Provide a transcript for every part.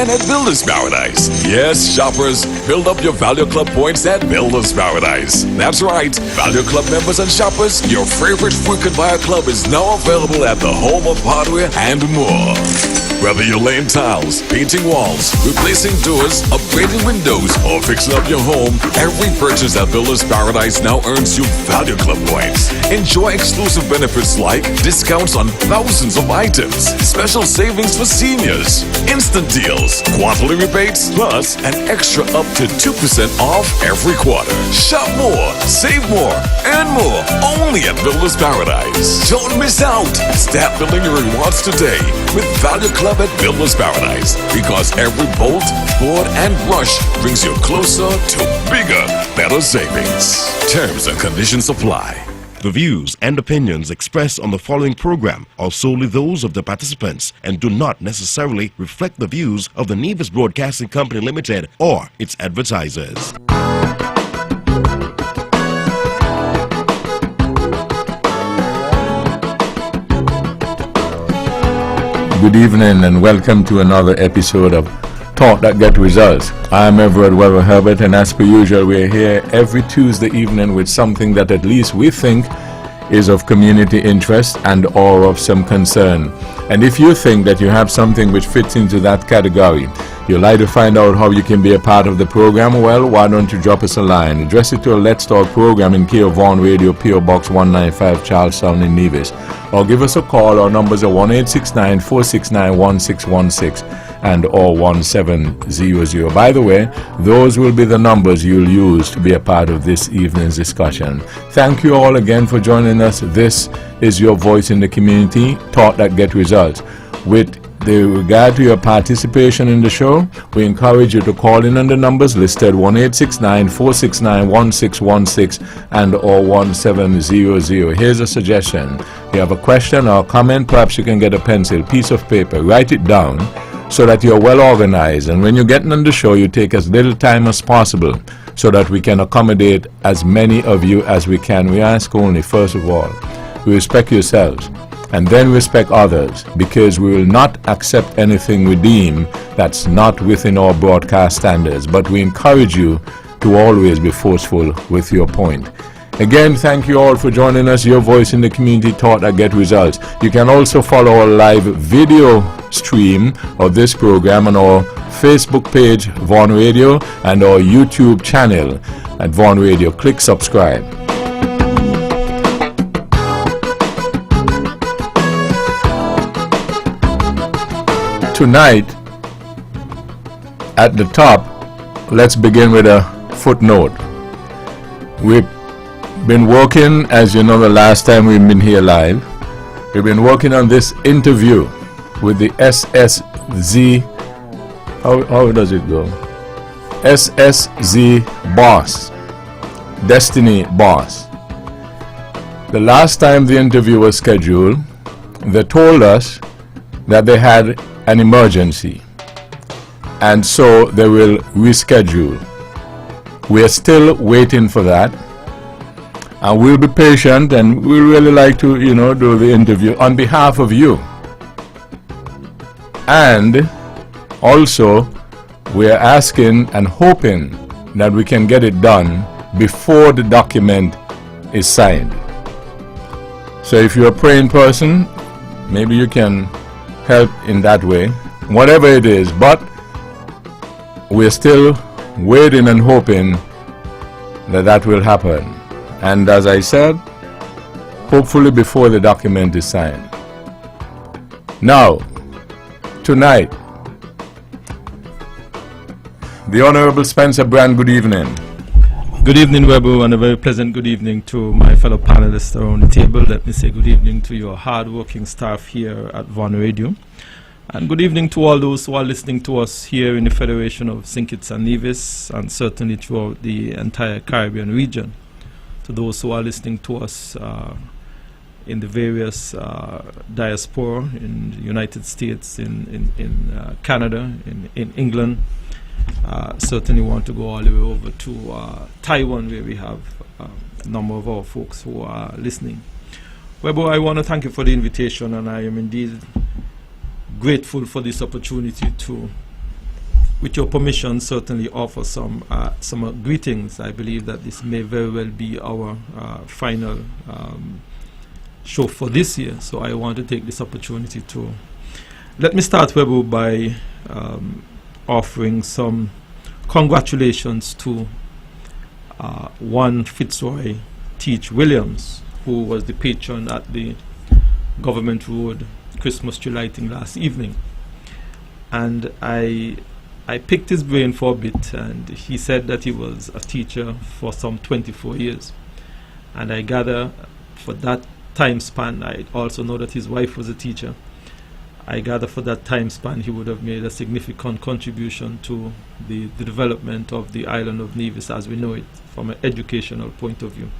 and at Builders Paradise. Yes, shoppers, build up your Value Club points at Builders Paradise. That's right, Value Club members and shoppers, your favorite frequent buyer club is now available at the home of hardware and more. Whether you're laying tiles, painting walls, replacing doors, upgrading windows, or fixing up your home, every purchase at Builders Paradise now earns you Value Club points. Enjoy exclusive benefits like discounts on thousands of items, special savings for seniors, instant deals, quarterly rebates, plus an extra up to 2% off every quarter. Shop more, save more, and more only at Builders Paradise. Don't miss out. Start building your rewards today with Value Club at Builders Paradise, because every bolt, board, and brush brings you closer to bigger, better savings. Terms and conditions apply. The views and opinions expressed on the following program are solely those of the participants and do not necessarily reflect the views of the Nevis Broadcasting Company Limited or its advertisers. Good evening and welcome to another episode of Talk That Get Results. I'm Webbo Herbert, and as per usual, we're here every Tuesday evening with something that at least we think is of community interest and or of some concern. And if you think that you have something which fits into that category, you'd like to find out how you can be a part of the program, well, why don't you drop us a line? Address it to a Let's Talk program in care of Vaughan Radio, PO Box 195, Charlestown in Nevis. Or give us a call. Our numbers are 1-869-469-1616 and or 1700. By the way, those will be the numbers you'll use to be a part of this evening's discussion. Thank you all again for joining us. This is your voice in the community, Talk That Get Results. With regard to your participation in the show, we encourage you to call in on the numbers listed 1-869-469-1616 and or 1700. Here's a suggestion. You have a question or a comment, perhaps you can get a pencil, piece of paper, write it down so that you're well organized, and when you're getting on the show, you take as little time as possible so that we can accommodate as many of you as we can. We ask only, first of all, we respect yourselves and then respect others, because we will not accept anything we deem that's not within our broadcast standards, but we encourage you to always be forceful with your point. Again, thank you all for joining us. Your voice in the community, Talk That Get Results. You can also follow our live video stream of this program on our Facebook page, Vaughan Radio, and our YouTube channel at Vaughan Radio. Click subscribe. Tonight, at the top, let's begin with a footnote. We've been working, as you know, the last time we've been here live, we've been working on this interview with the SSZ, how does it go? SSZ boss, Destiny boss. The last time the interview was scheduled, they told us that they had an emergency, and so they will reschedule. We are still waiting for that, and we'll be patient, and we really like to, do the interview on behalf of you. And also, we are asking and hoping that we can get it done before the document is signed. So if you're a praying person, maybe you can help in that way, whatever it is, but we're still waiting and hoping that will happen. And as I said, hopefully before the document is signed. Now, tonight, the Honorable Spencer Brand, good evening. Good evening, Webbo, and a very pleasant good evening to my fellow panelists around the table. Let me say good evening to your hard-working staff here at Vaughan Radio. And good evening to all those who are listening to us here in the Federation of St. Kitts and Nevis, and certainly throughout the entire Caribbean region. To those who are listening to us in the various diaspora, in the United States, in Canada, in England. Certainly want to go all the way over to Taiwan, where we have a number of our folks who are listening. Webbo, I want to thank you for the invitation, and I am indeed grateful for this opportunity to with your permission, certainly offer some greetings. I believe that this may very well be our final show for this year, so I want to take this opportunity to let me start, Webbo, by offering some congratulations to one Fitzroy Teach Williams, who was the patron at the Government Road Christmas tree lighting last evening. And I picked his brain for a bit, and he said that he was a teacher for some 24 years. And I gather for that time span, I also know that his wife was a teacher. I gather for that time span he would have made a significant contribution to the development of the island of Nevis as we know it from an educational point of view.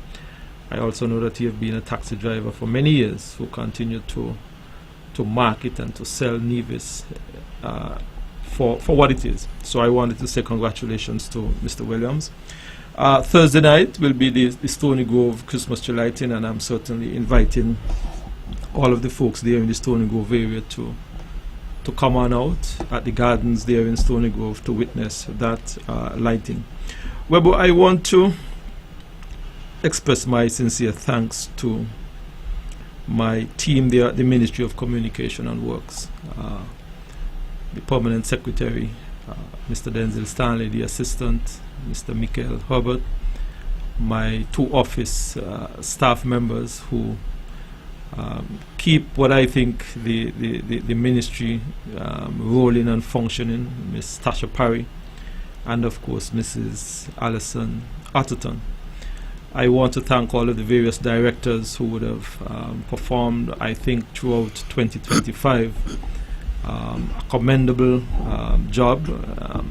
I also know that he has been a taxi driver for many years who continued to market and to sell Nevis for what it is. So I wanted to say congratulations to Mr. Williams. Thursday night will be the Stony Grove Christmas tree lighting, and I'm certainly inviting all of the folks there in the Stony Grove area to come on out at the gardens there in Stony Grove to witness that lighting. Webbo, I want to express my sincere thanks to my team there at the Ministry of Communication and Works, the Permanent Secretary, Mr. Denzel Stanley, the Assistant, Mr. Webbo Herbert, my two office staff members who keep what I think the ministry rolling and functioning, Ms. Tasha Parry, and of course Mrs. Alison Atherton. I want to thank all of the various directors who would have performed, I think, throughout 2025 a commendable job,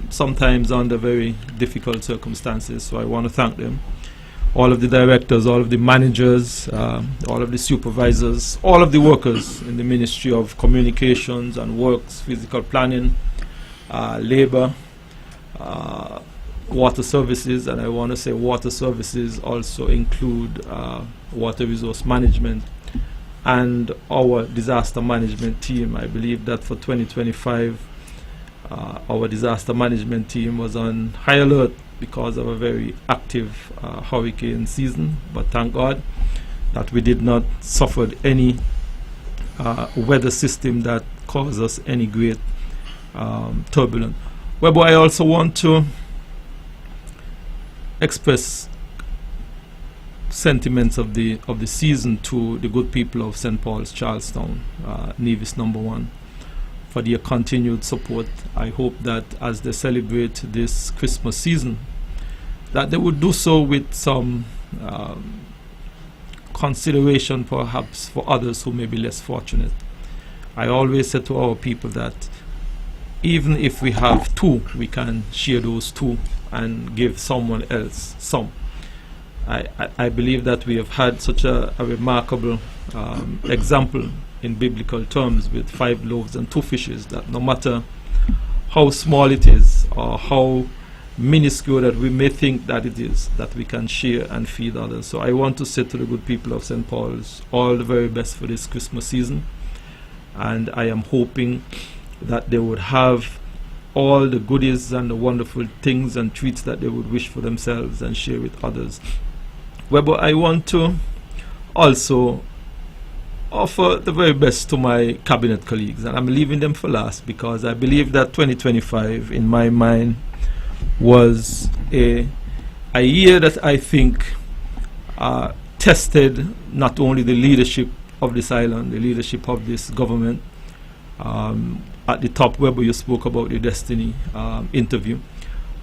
sometimes under very difficult circumstances, so I want to thank them. All of the directors, all of the managers, all of the supervisors, all of the workers in the Ministry of Communications and Works, Physical Planning, Labor, Water Services, and I want to say water services also include water resource management and our disaster management team. I believe that for 2025, our disaster management team was on high alert because of a very active hurricane season, but thank God that we did not suffer any weather system that caused us any great turbulence. Well, but I also want to express sentiments of the season to the good people of St. Paul's, Charlestown, Nevis #1, for their continued support. I hope that as they celebrate this Christmas season, that they would do so with some consideration perhaps for others who may be less fortunate. I always say to our people that even if we have two, we can share those two and give someone else some. I believe that we have had such a remarkable example in biblical terms with 5 loaves and 2 fishes, that no matter how small it is or how minuscule that we may think that it is, that we can share and feed others. So I want to say to the good people of St. Paul's, all the very best for this Christmas season, and I am hoping that they would have all the goodies and the wonderful things and treats that they would wish for themselves and share with others. Well, but I want to also offer the very best to my cabinet colleagues, and I'm leaving them for last because I believe that 2025 in my mind was a year that I think tested not only the leadership of this island, the leadership of this government. At the top, Webbo, you spoke about the Destiny interview,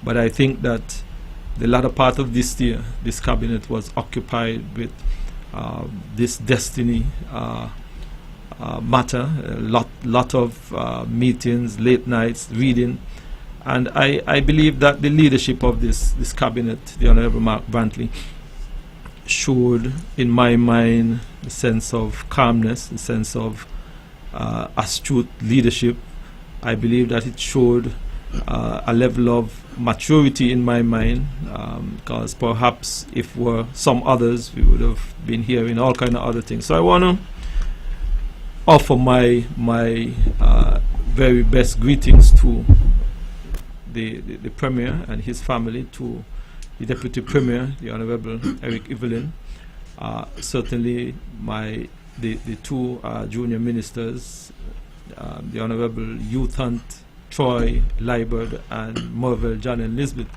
but I think that the latter part of this year, this cabinet was occupied with this Destiny matter, a lot of meetings, late nights, reading, and I believe that the leadership of this cabinet, the Honorable Mark Brantley, showed, in my mind, a sense of calmness, a sense of astute leadership. I believe that it showed a level of maturity in my mind, because perhaps if were some others, we would have been hearing all kind of other things. So I want to offer my very best greetings to the Premier and his family, to the Deputy Premier, the Honorable Eric Evelyn, certainly the two junior ministers, the Honorable Youth Hunt, Troy Liebert, and Merville John and Lisbeth,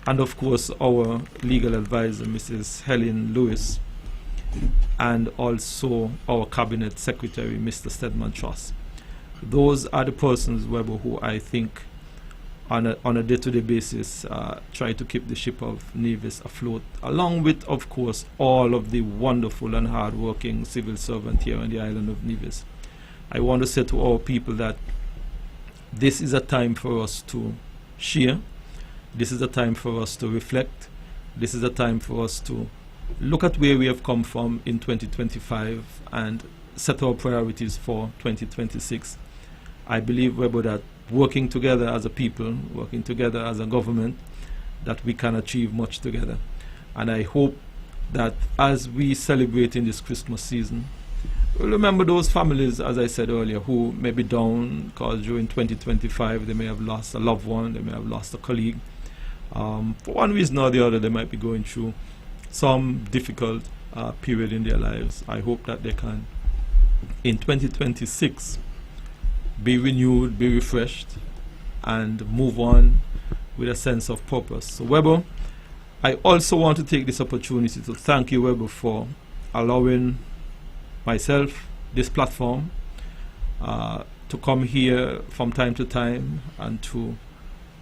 and of course our legal advisor, Mrs. Helen Lewis, and also our Cabinet Secretary, Mr. Stedman Truss. Those are the persons, Webbo, who I think on a day-to-day basis try to keep the ship of Nevis afloat, along with, of course, all of the wonderful and hard-working civil servants here on the island of Nevis. I want to say to our people that this is a time for us to share. This is a time for us to reflect. This is a time for us to look at where we have come from in 2025 and set our priorities for 2026. I believe, Webbo, that working together as a people, working together as a government, that we can achieve much together. And I hope that as we celebrate in this Christmas season, we'll remember those families, as I said earlier, who may be down because during 2025 they may have lost a loved one, they may have lost a colleague. For one reason or the other, they might be going through some difficult period in their lives. I hope that they can, in 2026, be renewed, be refreshed, and move on with a sense of purpose. So, Webbo, I also want to take this opportunity to thank you, Webbo, for allowing myself this platform to come here from time to time and to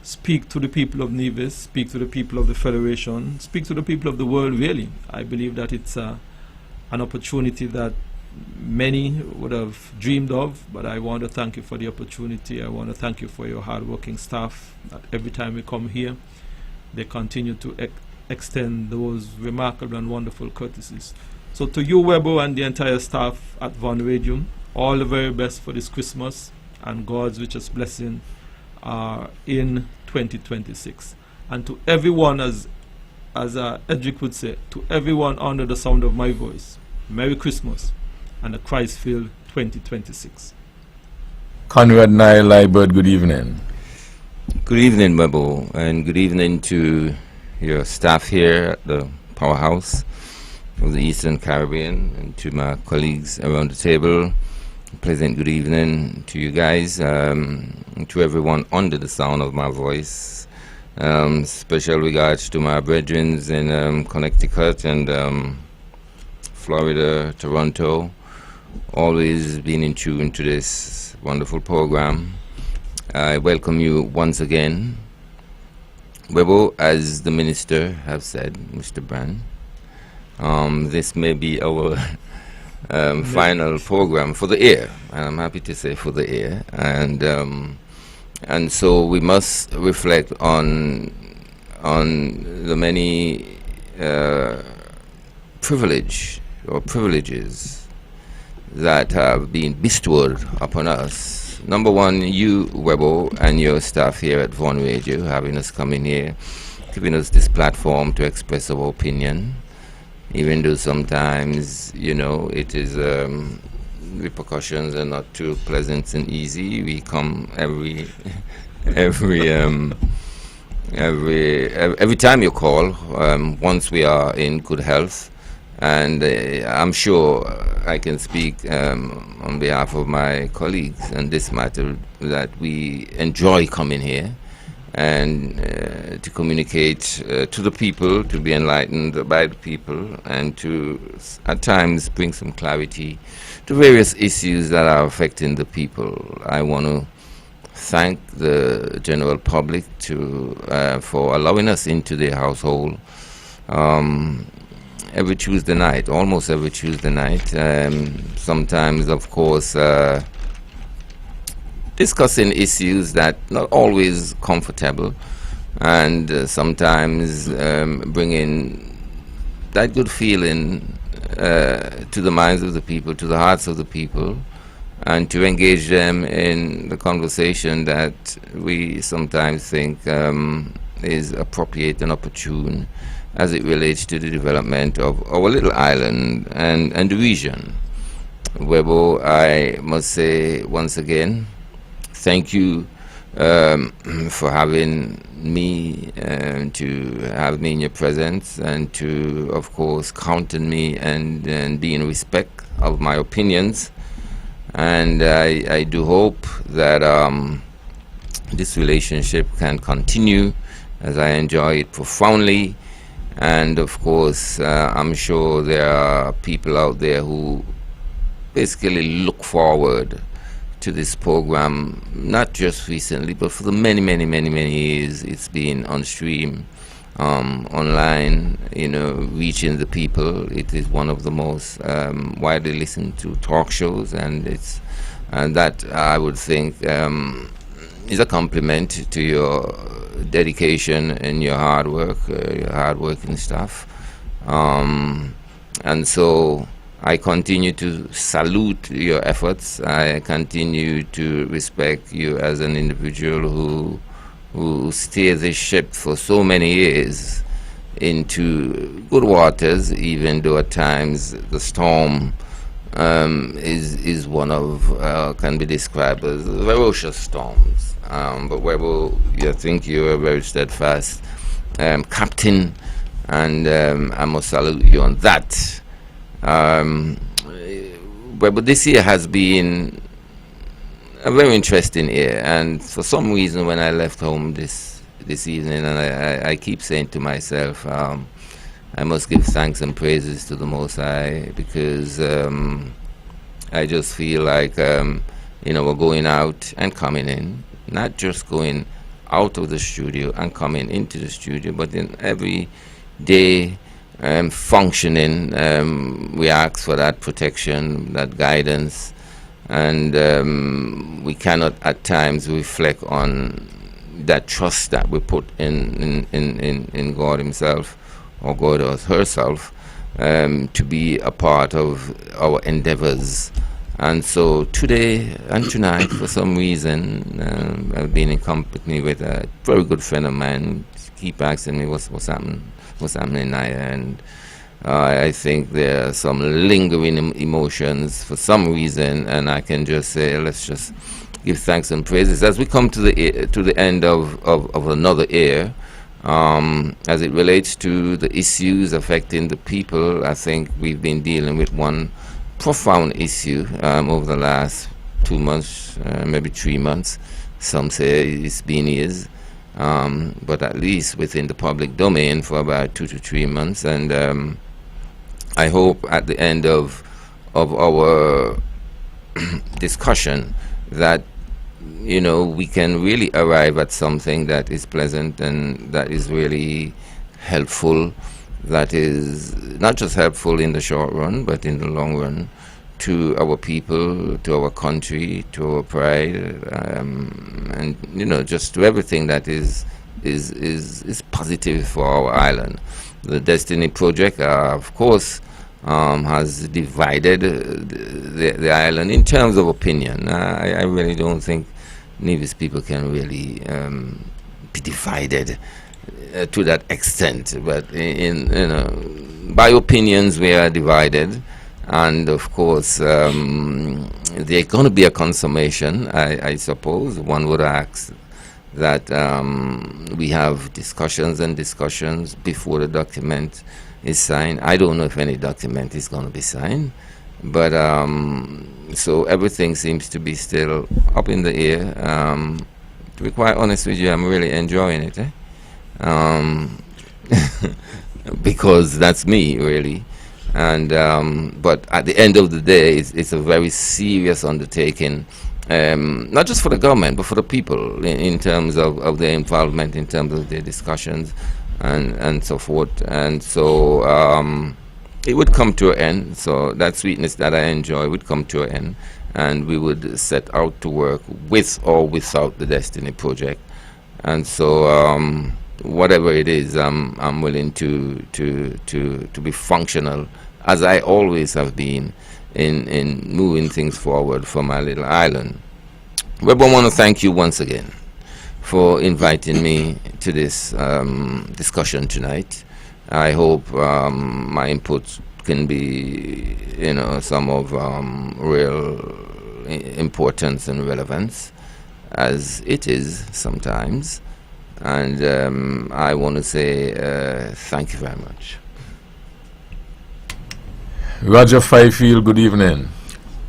speak to the people of Nevis, speak to the people of the Federation, speak to the people of the world, really. I believe that it's an opportunity that many would have dreamed of, but I want to thank you for the opportunity. I want to thank you for your hard-working staff. That every time we come here, they continue to extend those remarkable and wonderful courtesies. So to you, Webbo, and the entire staff at Von Radio, all the very best for this Christmas and God's richest blessing in 2026. And to everyone, as Edric would say, to everyone under the sound of my voice, Merry Christmas and a Christ-filled 2026. Conrad Nile Liebert, good evening. Good evening, Webbo, and good evening to your staff here at the Powerhouse of the Eastern Caribbean, and to my colleagues around the table. Pleasant good evening to you guys, to everyone under the sound of my voice. Special regards to my brethren in Connecticut and Florida, Toronto. Always been in tune to this wonderful program. I welcome you once again. Webbo, as the minister have said, Mr. Brand, this may be our final program for the year, and I'm happy to say for the year, and so we must reflect on the many privileges that have been bestowed upon us. Number one, you, Webbo, and your staff here at Von Radio, having us come in here, giving us this platform to express our opinion, even though sometimes, you know, it is repercussions are not too pleasant and easy. We come every time you call, once we are in good health. And I'm sure I can speak on behalf of my colleagues on this matter, that we enjoy coming here and to communicate to the people, to be enlightened by the people, and to at times bring some clarity to various issues that are affecting the people. I want to thank the general public for allowing us into their household every Tuesday night, almost every Tuesday night. Sometimes, of course, discussing issues that not always comfortable, and sometimes bringing that good feeling to the minds of the people, to the hearts of the people, and to engage them in the conversation that we sometimes think is appropriate and opportune as it relates to the development of our little island and the region. Webbo, I must say once again, thank you for having me, to have me in your presence, and to, of course, count on me and be in respect of my opinions. And I do hope that this relationship can continue, as I enjoy it profoundly. And of course, I'm sure there are people out there who basically look forward to this program, not just recently, but for the many years it's been on stream, online, reaching the people. It is one of the most widely listened to talk shows, and that I would think is a compliment to your dedication and your hard work, your hard-working staff. And so I continue to salute your efforts. I continue to respect you as an individual who steered this ship for so many years into good waters, even though at times the storm is one of, can be described as ferocious storms. But Webbo, I think you're a very steadfast captain, and I must salute you on that. But this year has been a very interesting year, and for some reason when I left home this evening, and I keep saying to myself, I must give thanks and praises to the Most High, because I just feel like we're going out and coming in, not just going out of the studio and coming into the studio, but in every day functioning, we ask for that protection, that guidance, and we cannot at times reflect on that trust that we put in God Himself, or God or herself, to be a part of our endeavors. And so today and tonight, for some reason, I've been in company with a very good friend of mine. Keep asking me what's happening now, and I think there are some lingering emotions for some reason, and I can just say, let's just give thanks and praises as we come to the end of another year. As it relates to the issues affecting the people, I think we've been dealing with one profound issue over the last 2 months, maybe 3 months. Some say it's been years. But at least within the public domain for about 2 to 3 months, and I hope at the end of our discussion that we can really arrive at something that is pleasant and that is really helpful, that is not just helpful in the short run, but in the long run, to our people, to our country, to our pride, and just to everything that is positive for our island. The Destiny Project, of course, has divided the island in terms of opinion. I really don't think Nevis people can really be divided to that extent, but by opinions we are divided. And of course, there's going to be a consummation, I suppose. One would ask that we have discussions before the document is signed. I don't know if any document is going to be signed, but so everything seems to be still up in the air. To be quite honest with you, I'm really enjoying it, because that's me, really. And but at the end of the day, it's a very serious undertaking, not just for the government but for the people, in terms of their involvement, in terms of their discussions and so forth. And so it would come to an end. So that sweetness that I enjoy would come to an end, and we would set out to work with or without the Destiny Project. And so whatever it is, I'm willing to be functional, as I always have been, in moving things forward for my little island. Webbo, I want to thank you once again for inviting me to this discussion tonight. I hope my input can be, some of real importance and relevance. as it is sometimes. And I want to say thank you very much. Roger Fifield, good evening.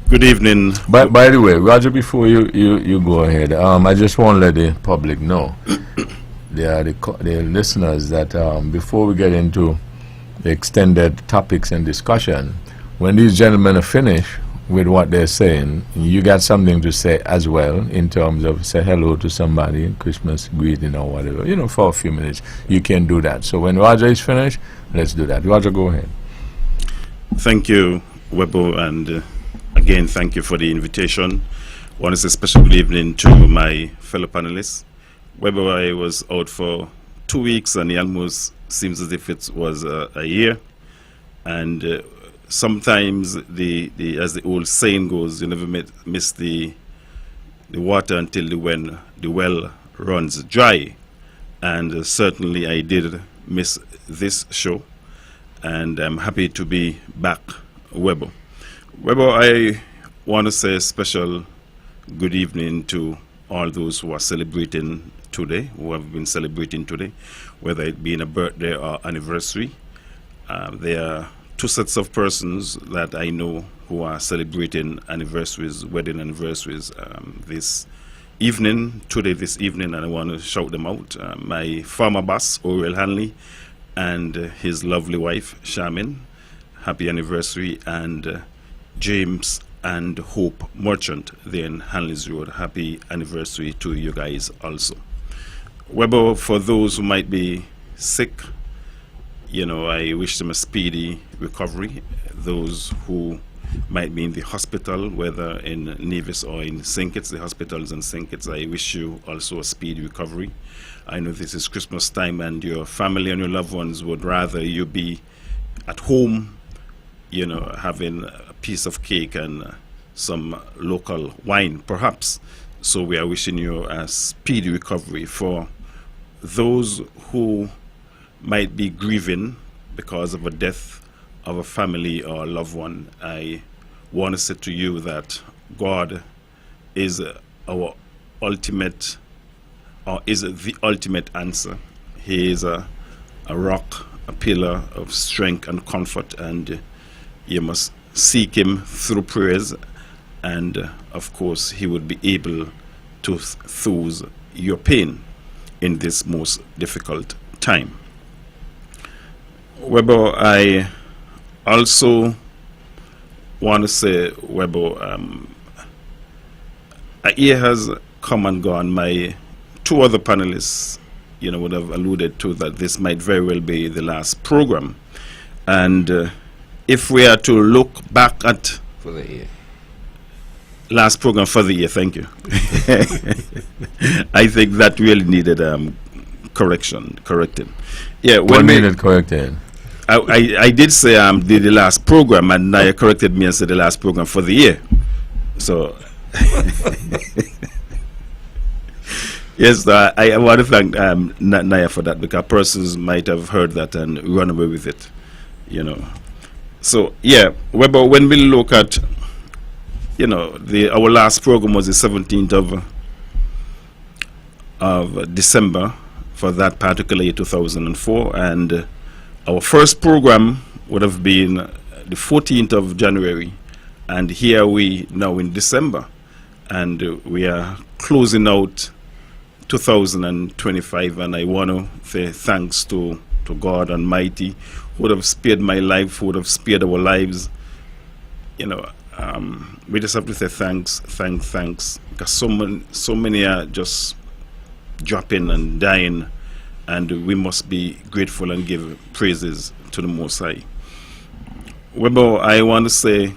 Good evening. By the way, Roger, before you go ahead, I just want to let the public know, the listeners, that before we get into the extended topics and discussion, when these gentlemen are finished with what they're saying, you got something to say as well in terms of say hello to somebody, Christmas greeting or whatever, for a few minutes. You can do that. So when Roger is finished, let's do that. Roger, go ahead. Thank you, Webbo, and again, thank you for the invitation. I want to say a special good evening to my fellow panelists. Webbo, I was out for 2 weeks, and it almost seems as if it was a year. And sometimes, as the old saying goes, you never miss the water until the well runs dry. And certainly, I did miss this show. And I'm happy to be back, Webbo. Webbo, I want to say a special good evening to all those who are celebrating today, who have been celebrating today, whether it be a birthday or anniversary. There are two sets of persons that I know who are celebrating anniversaries, wedding anniversaries, this evening, and I want to shout them out. My former boss, Oriel Hanley, and his lovely wife, Shamin, happy anniversary, and James and Hope Merchant, there in Hanley's Road, happy anniversary to you guys also. Webbo, for those who might be sick, I wish them a speedy recovery. Those who might be in the hospital, whether in Nevis or in St. Kitts, the hospitals in St. Kitts, I wish you also a speedy recovery. I know this is Christmas time and your family and your loved ones would rather you be at home, having a piece of cake and some local wine, perhaps. So we are wishing you a speedy recovery. For those who might be grieving because of a death of a family or a loved one, I want to say to you that God is our ultimate, or is the ultimate answer. He is a rock, a pillar of strength and comfort, and you must seek him through prayers, and of course he would be able to soothe your pain in this most difficult time. Webbo, I also want to say, Webbo, a year has come and gone. My two other panelists, would have alluded to that this might very well be the last program. And if we are to look back at For the year. last program for the year, thank you. I think that really needed correcting. Yeah, What needed correcting? I did say did the last program, and Naya corrected me and said the last program for the year. So yes, I want to thank Naya for that, because persons might have heard that and run away with it, So yeah, Webbo, when we look at, our last program was the 17th of December for that particular year, 2004, and our first program would have been the 14th of January, and here we now in December, and we are closing out 2025, and I want to say thanks to God Almighty, who would have spared my life, who would have spared our lives. We just have to say thanks, because so many are just dropping and dying, and we must be grateful and give praises to the Most High. Webbo, I want to say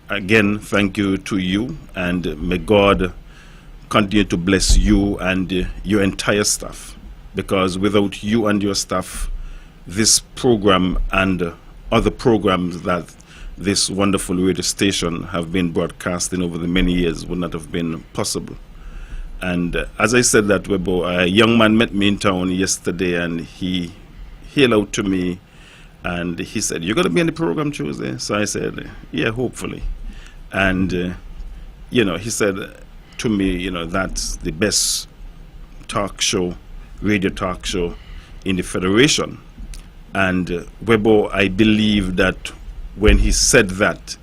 again thank you to you, and may God continue to bless you and your entire staff, because without you and your staff, this program and other programs that this wonderful radio station have been broadcasting over the many years would not have been possible. And as I said that, Webbo, a young man met me in town yesterday, and he hailed out to me, and he said, "You're going to be on the program Tuesday?" So I said, "Yeah, hopefully." And he said, to me, that's the best talk show, radio talk show in the Federation. And Webbo, I believe that when he said that,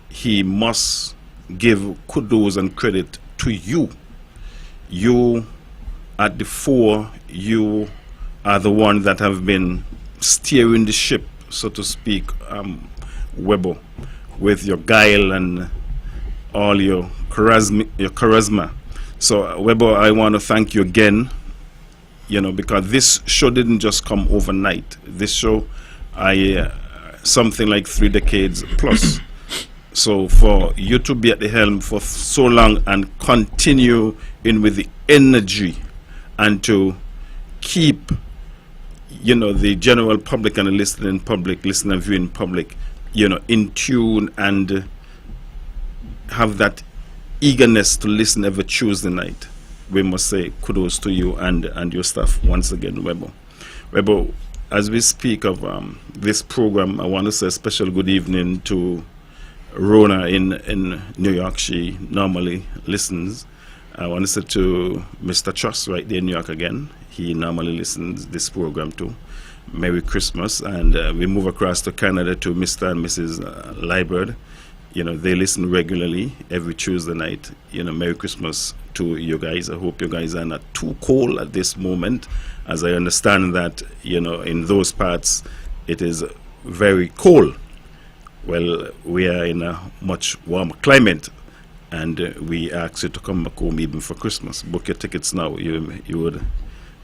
he must give kudos and credit to you. You at the fore, you are the one that have been steering the ship, so to speak, Webbo, with your guile and all your charisma. So, Webbo, I want to thank you again, because this show didn't just come overnight. This show, something like 3 decades plus. So for you to be at the helm for so long and continue in with the energy and to keep, the general public and the listening and viewing public, in tune and have that eagerness to listen every Tuesday night, we must say kudos to you and your staff once again, Webbo. Webbo, as we speak of this program, I want to say a special good evening to Rona in New York. She normally listens. I want to say to Mr. Truss right there in New York again. He normally listens this program too. Merry Christmas. And we move across to Canada to Mr. and Mrs. Liebert. They listen regularly every Tuesday night. Merry Christmas to you guys. I hope you guys are not too cold at this moment, as I understand that, in those parts it is very cold. Well, we are in a much warmer climate, and we ask you to come back home even for Christmas. Book your tickets now. You would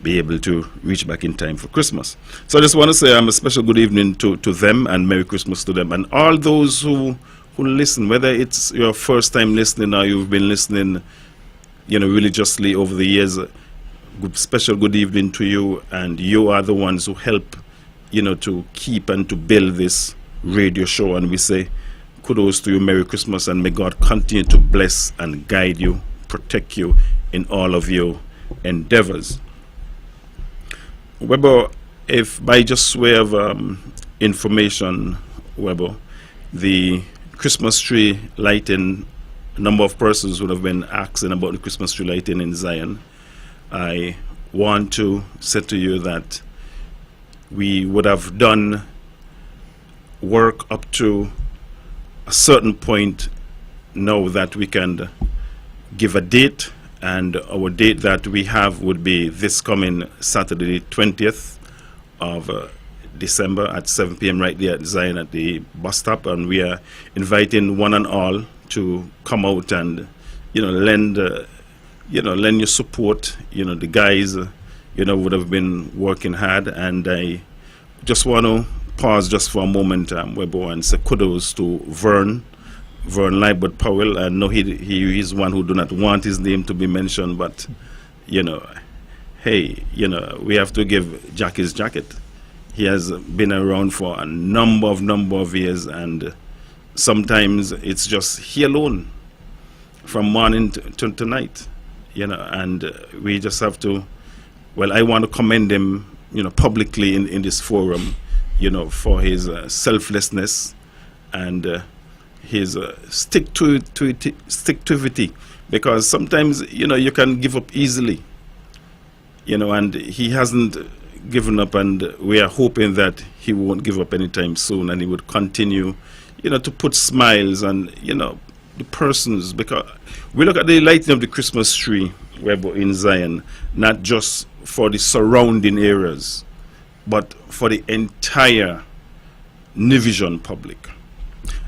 be able to reach back in time for Christmas. So I just want to say a special good evening to them, and Merry Christmas to them. And all those who listen, whether it's your first time listening or you've been listening, religiously over the years, special good evening to you. And you are the ones who help, to keep and to build this radio show, and we say kudos to you, Merry Christmas, and may God continue to bless and guide you, protect you in all of your endeavors. Webbo, if by just way of information, Webbo, the Christmas tree lighting, a number of persons would have been asking about the Christmas tree lighting in Zion. I want to say to you that we would have done work up to a certain point now that we can give a date, and our date that we have would be this coming Saturday, 20th of December at 7 p.m. right there at Zion at the bus stop, and we are inviting one and all to come out and lend your support. The guys would have been working hard, and I just want to pause just for a moment, Webbo, and say kudos to Vern Liebert Powell. I know he is one who do not want his name to be mentioned, but hey, we have to give Jack his jacket. He has been around for a number of years, and sometimes it's just he alone from morning to night, and we just have to, well, I want to commend him, publicly in this forum, for his selflessness and his stick-to-ivity, because sometimes, you can give up easily, and he hasn't given up, and we are hoping that he won't give up anytime soon, and he would continue, to put smiles and, the persons, because we look at the lighting of the Christmas tree, Webbo, in Zion, not just for the surrounding areas, but for the entire Nivision public.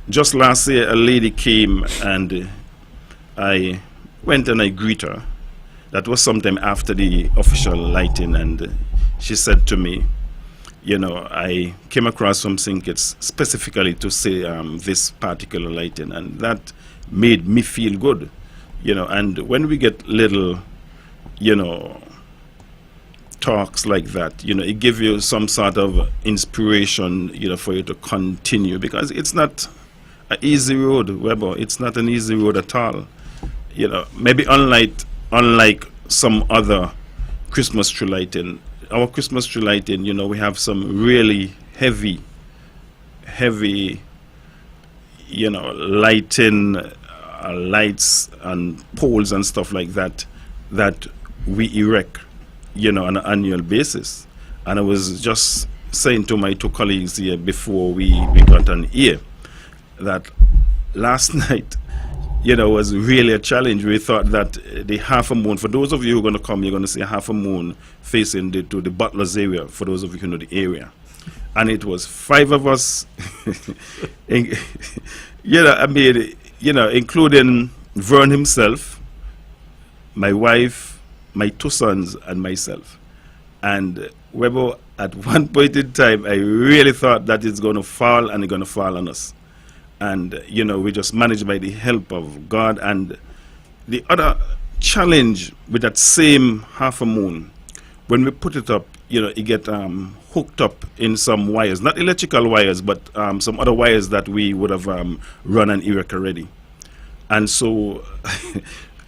Just last year, a lady came, and I went and I greeted her. That was sometime after the official lighting, and she said to me, I came across some trinkets specifically to say this particular lighting, and that made me feel good, and when we get little, talks like that, it gives you some sort of inspiration, for you to continue, because it's not an easy road, Webbo. It's not an easy road at all. Maybe unlike some other Christmas tree lighting, our Christmas tree lighting, we have some really heavy, lighting lights and poles and stuff like that that we erect, on an annual basis. And I was just saying to my two colleagues here before we got on air that last night, was really a challenge. We thought that the half a moon, for those of you who are going to come, you're going to see a half a moon facing to the Butler's area, for those of you who know the area. And it was 5 of us, including Vern himself, my wife, my 2 sons, and myself. And Webbo, at one point in time, I really thought that it's going to fall, and it's going to fall on us. And, we just managed by the help of God. And the other challenge with that same half a moon, when we put it up, it get hooked up in some wires, not electrical wires, but some other wires that we would have run and erect already. And so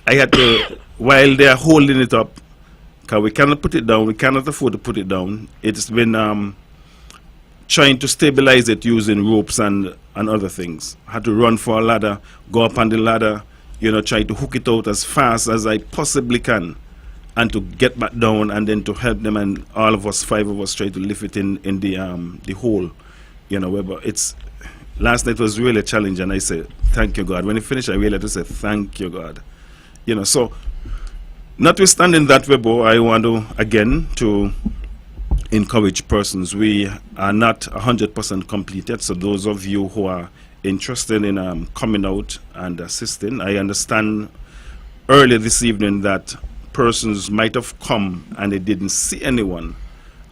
I had to, while they're holding it up, because we cannot put it down, we cannot afford to put it down. It's been trying to stabilize it using ropes and other things. I had to run for a ladder, go up on the ladder, try to hook it out as fast as I possibly can, and to get back down, and then to help them, and all of us, 5 of us, try to lift it in the hole, But it's, last night was really a challenge, and I said, thank you, God. When it finished, I really had to say, thank you, God. So, notwithstanding that, Webbo, I want to, again, to encourage persons. We are not 100% completed, so those of you who are interested in coming out and assisting, I understand earlier this evening that persons might have come and they didn't see anyone,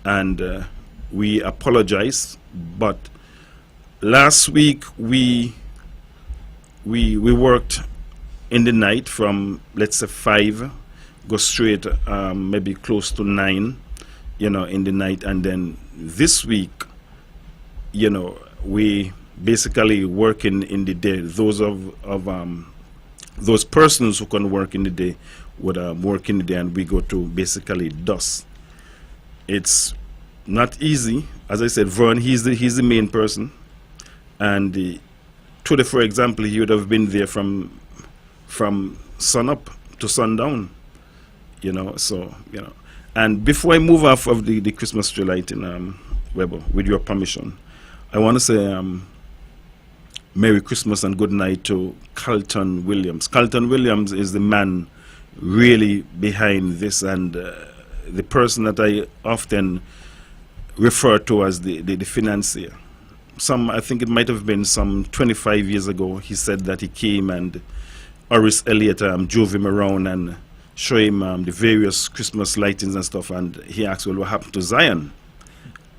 and we apologize. But last week we worked in the night from, let's say, 5, go straight maybe close to 9, in the night. And then this week, we basically work in the day. Those those persons who can work in the day would work in the day, and we go to basically dusk. It's not easy. As I said, Vern, he's the main person, and today, for example, he would have been there from sun up to sundown. So and before I move off of the Christmas tree lighting, Webbo, with your permission, I want to say Merry Christmas and good night to Carlton Williams. Carlton Williams is the man really behind this, and the person that I often refer to as the financier. I think it might have been some 25 years ago, he said that he came and Horace Elliott drove him around and show him the various Christmas lightings and stuff, and he asked, well, what happened to Zion?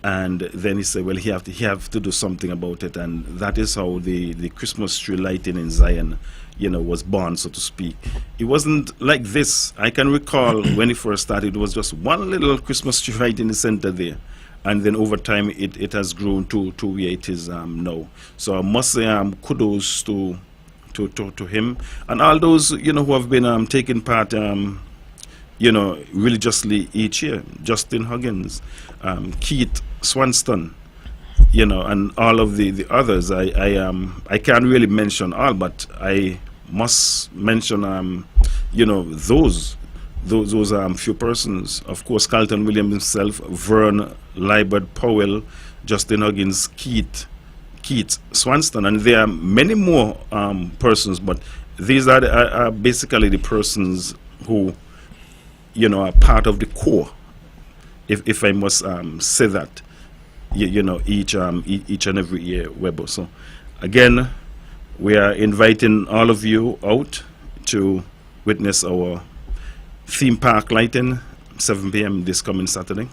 And then he said, well, he have to do something about it, and that is how the Christmas tree lighting in Zion, was born, so to speak. It wasn't like this. I can recall when it first started, it was just one little Christmas tree right in the center there, and then over time it has grown to where it is now. So I must say kudos to him and all those who have been taking part religiously each year. Justin Huggins, Keith Swanston, and all of the others. I can't really mention all, but I must mention those few persons. Of course, Carlton Williams himself, Vern, Libert Powell, Justin Huggins, Keith Swanston, and there are many more persons, but these are basically the persons who are part of the core, if I must say that, each and every year, Webbo. So again, we are inviting all of you out to witness our theme park lighting, 7 p.m. this coming Saturday.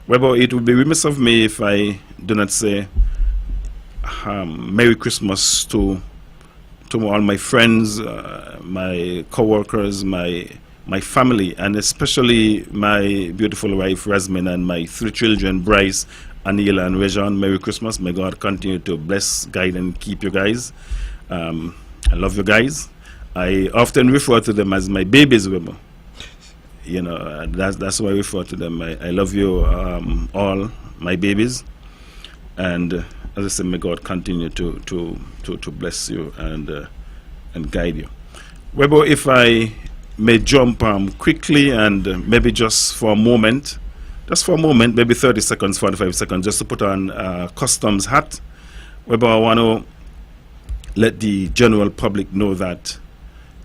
Webbo, it would be remiss of me if I do not say Merry Christmas to all my friends, my co-workers, my family, and especially my beautiful wife, Rasmin, and my 3 children, Bryce, Anila, and Rejan. Merry Christmas. May God continue to bless, guide, and keep you guys. I love you guys. I often refer to them as my babies, Webbo. That's why I refer to them. I love you all, my babies. And as I said, may God continue to bless you and guide you. Webbo, if I may jump quickly and maybe just for a moment, maybe 30 seconds, 45 seconds, just to put on customs hat. Webbo, I want to let the general public know that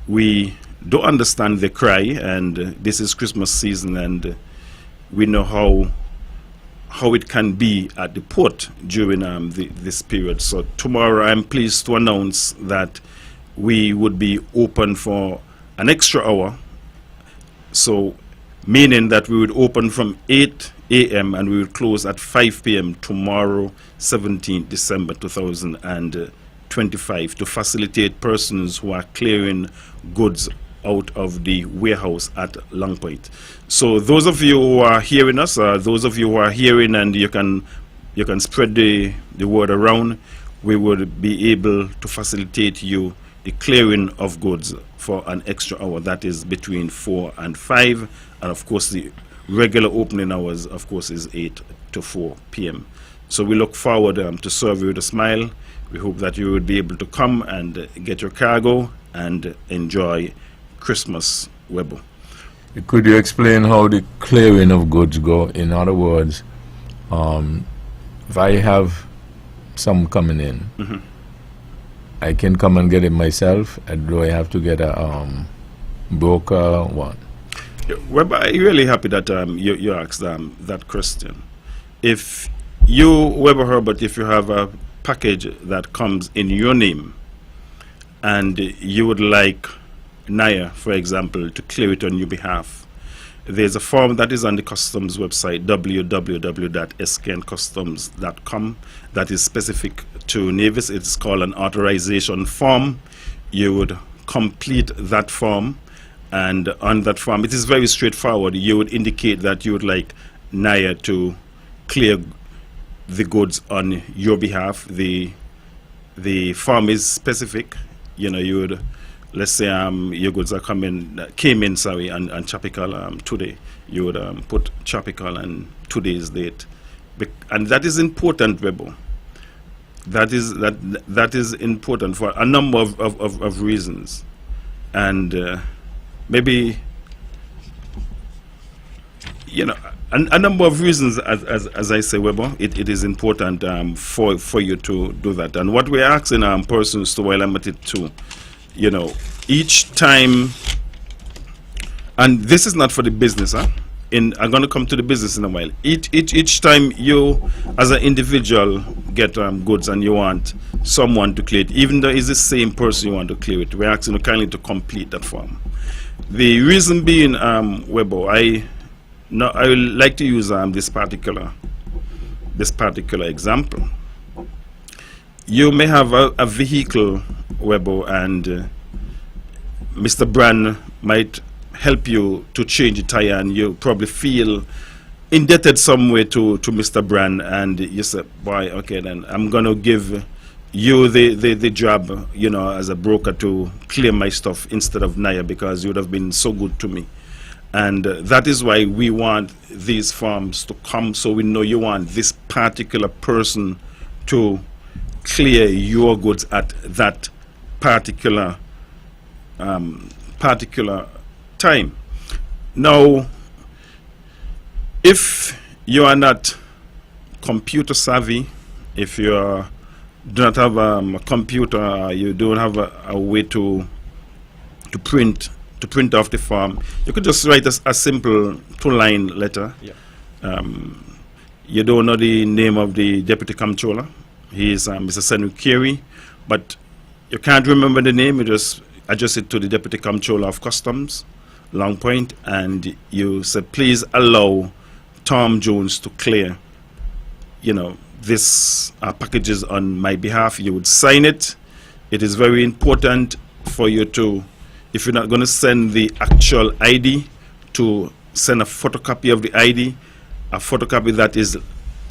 we do understand the cry, and this is Christmas season, and we know how it can be at the port during this period. So tomorrow I'm pleased to announce that we would be open for an extra hour, so meaning that we would open from 8 a.m. and we would close at 5 p.m. tomorrow, 17th December 2025, to facilitate persons who are clearing goods out of the warehouse at Long Point. So those of you who are hearing us, those of you who are hearing, and you can spread the word around, we would be able to facilitate you the clearing of goods for an extra hour. That is between 4 and 5, and of course the regular opening hours, of course, is 8 to 4 p.m. So we look forward to serve you with a smile. We hope that you would be able to come and get your cargo and enjoy Christmas, Webbo. Could you explain how the clearing of goods go? In other words, if I have some coming in, I can come and get it myself, and do I have to get a broker? What? Webbo, I'm really happy that you asked that question. If you, Webbo Herbert, if you have a package that comes in your name and you would like NIA, for example, to clear it on your behalf, there's a form that is on the customs website, www.skncustoms.com, that is specific to Nevis. It's called an authorization form. You would complete that form, and on that form, it is very straightforward. You would indicate that you would like NIA to clear the goods on your behalf. The form is specific. You know, you would, let's say your goods are came in on Chapical today. You would put Chapical and today's date, and that is important, Webbo. That is important for a number of reasons, and maybe, you know, a number of reasons. As I say, Webbo, it is important for you to do that. And what we're asking persons to, while I'm at it too, you know, each time, and this is not for the business, I'm going to come to the business in a while. Each time you, as an individual, get goods and you want someone to clear it, even though it's the same person you want to clear it, we're asking you kindly to complete that form. The reason being, Webbo, I would like to use this particular example. You may have a vehicle, Webbo, and Mr. Brand might help you to change the tire, and you probably feel indebted some way to Mr. Brand, and you say, boy, okay, then I'm going to give you the job, you know, as a broker, to clear my stuff instead of NIA, because you would have been so good to me. And that is why we want these forms to come, so we know you want this particular person to clear your goods at that particular time. Now, if you are not computer savvy, if you do not have a computer, you don't have a way to print off the form, you could just write a simple 2-line letter. Yeah. You don't know the name of the deputy comptroller. He is Mr. Senuk Carey, but you can't remember the name. You just address it to the deputy comptroller of customs, Long Point, and you say, please allow Tom Jones to clear, you know, this packages on my behalf. You would sign it. It is very important for you to, if you're not going to send the actual ID, to send a photocopy of the ID, a photocopy that is,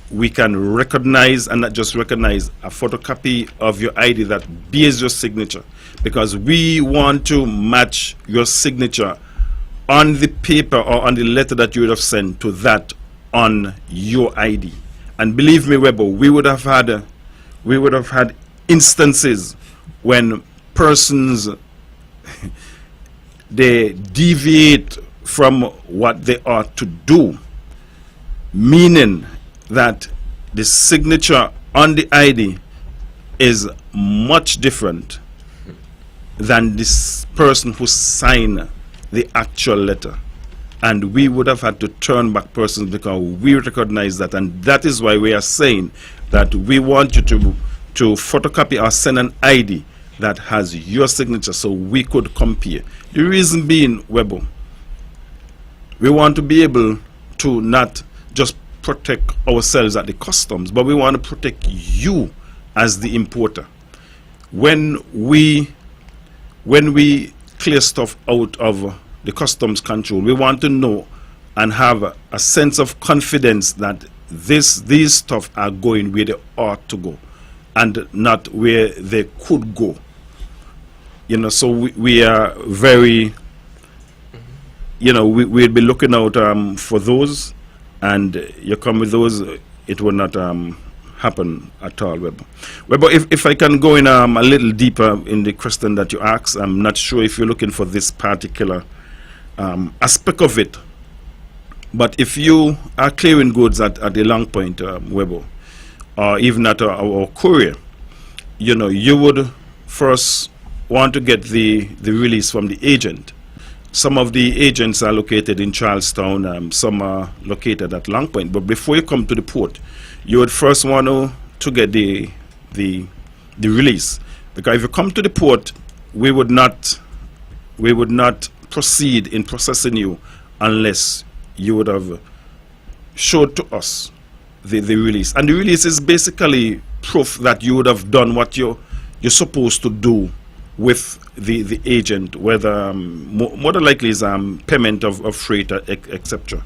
we can recognize, and not just recognize, a photocopy of your ID that bears your signature, because we want to match your signature on the paper or on the letter that you would have sent to that on your ID. And believe me, Webbo, we would have had instances when persons they deviate from what they ought to do, meaning that the signature on the ID is much different than this person who signed the actual letter. And we would have had to turn back persons because we recognize that. And that is why we are saying that we want you to photocopy or send an ID that has your signature so we could compare. The reason being, Webbo, we want to be able to not just protect ourselves at the customs, but we want to protect you as the importer. When we clear stuff out of the customs control, we want to know and have a sense of confidence that these stuff are going where they ought to go and not where they could go. You know, so we are very, you know, we'll be looking out for those, and you come with those, it will not happen at all, Webbo. Webbo, if I can go in a little deeper in the question that you asked, I'm not sure if you're looking for this particular aspect of it, but if you are clearing goods at the long point, Webbo, or even at our courier, you know, you would first want to get the release from the agent. Some of the agents are located in Charlestown, some are located at Long Point, but before you come to the port, you would first want to get the release, because if you come to the port, we would not proceed in processing you unless you would have showed to us the release. And the release is basically proof that you would have done what you're supposed to do with the agent, whether more than likely is payment of freight, etc.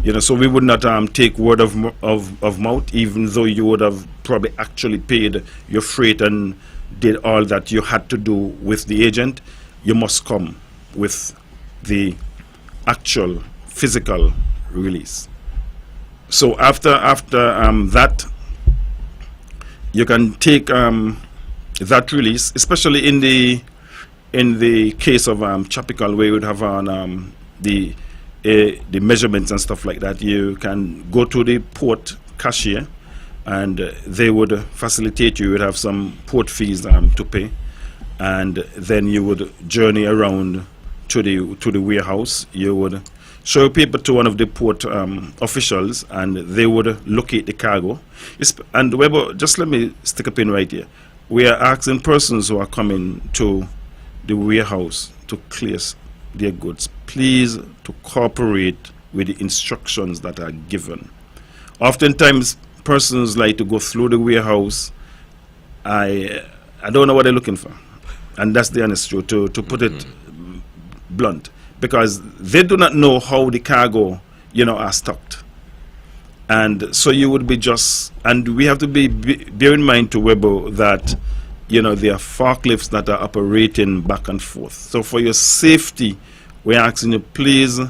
You know, so we would not take word of mouth, even though you would have probably actually paid your freight and did all that you had to do with the agent. You must come with the actual physical release. So after that, you can take that release, especially in the case of tropical, where you would have on the measurements and stuff like that. You can go to the port cashier, and they would facilitate you. You would have some port fees to pay, and then you would journey around to the warehouse. You would show your paper to one of the port officials, and they would locate the cargo. And Webbo, just let me stick a pin right here. We are asking persons who are coming to the warehouse to clear their goods, please to cooperate with the instructions that are given. Oftentimes, persons like to go through the warehouse. I don't know what they're looking for, and that's the honest truth, to put it blunt, because they do not know how the cargo, you know, are stocked. And so you would be just, and we have to bear in mind to Webbo that, you know, there are forklifts that are operating back and forth. So for your safety, we're asking you please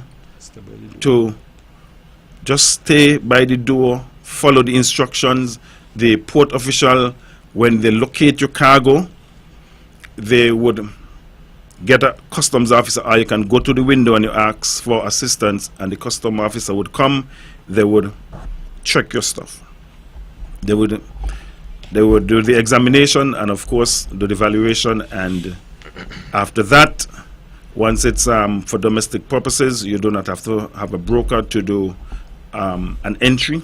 to just stay by the door, follow the instructions. The port official, when they locate your cargo, they would get a customs officer, or you can go to the window and you ask for assistance, and the customs officer would come. They would check your stuff. They would do the examination and of course do the valuation, and after that, once it's for domestic purposes, you do not have to have a broker to do an entry.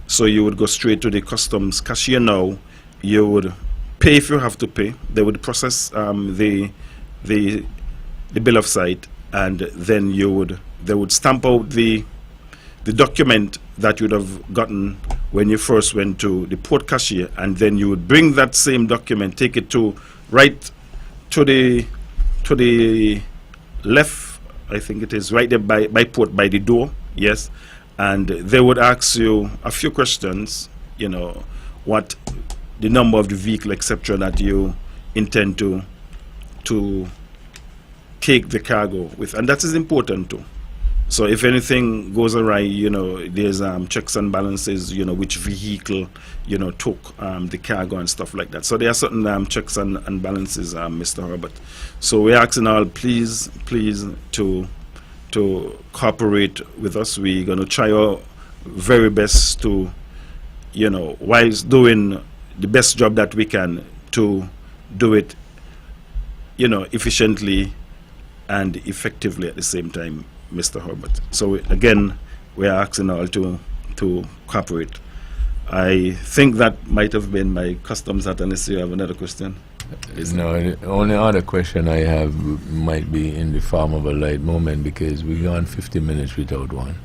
So you would go straight to the customs cashier. Now you would pay if you have to pay. They would process the bill of sale, and then they would stamp out the document that you would have gotten when you first went to the port cashier, and then you would bring that same document, take it right to the left, I think it is, right there by port, by the door, yes, and they would ask you a few questions, you know, what the number of the vehicle, etc., that you intend to take the cargo with, and that is important too. So if anything goes awry, there's checks and balances, which vehicle, took the cargo and stuff like that. So there are certain checks and balances, Mr. Herbert. So we're asking all, please to cooperate with us. We're going to try our very best to, whilst doing the best job that we can, to do it, efficiently and effectively at the same time, Mr. Herbert. So again, we are asking all to cooperate. I think that might have been my customs hat, unless you have another question. No, the only other question I have might be in the form of a light moment, because we're gone 50 minutes without one.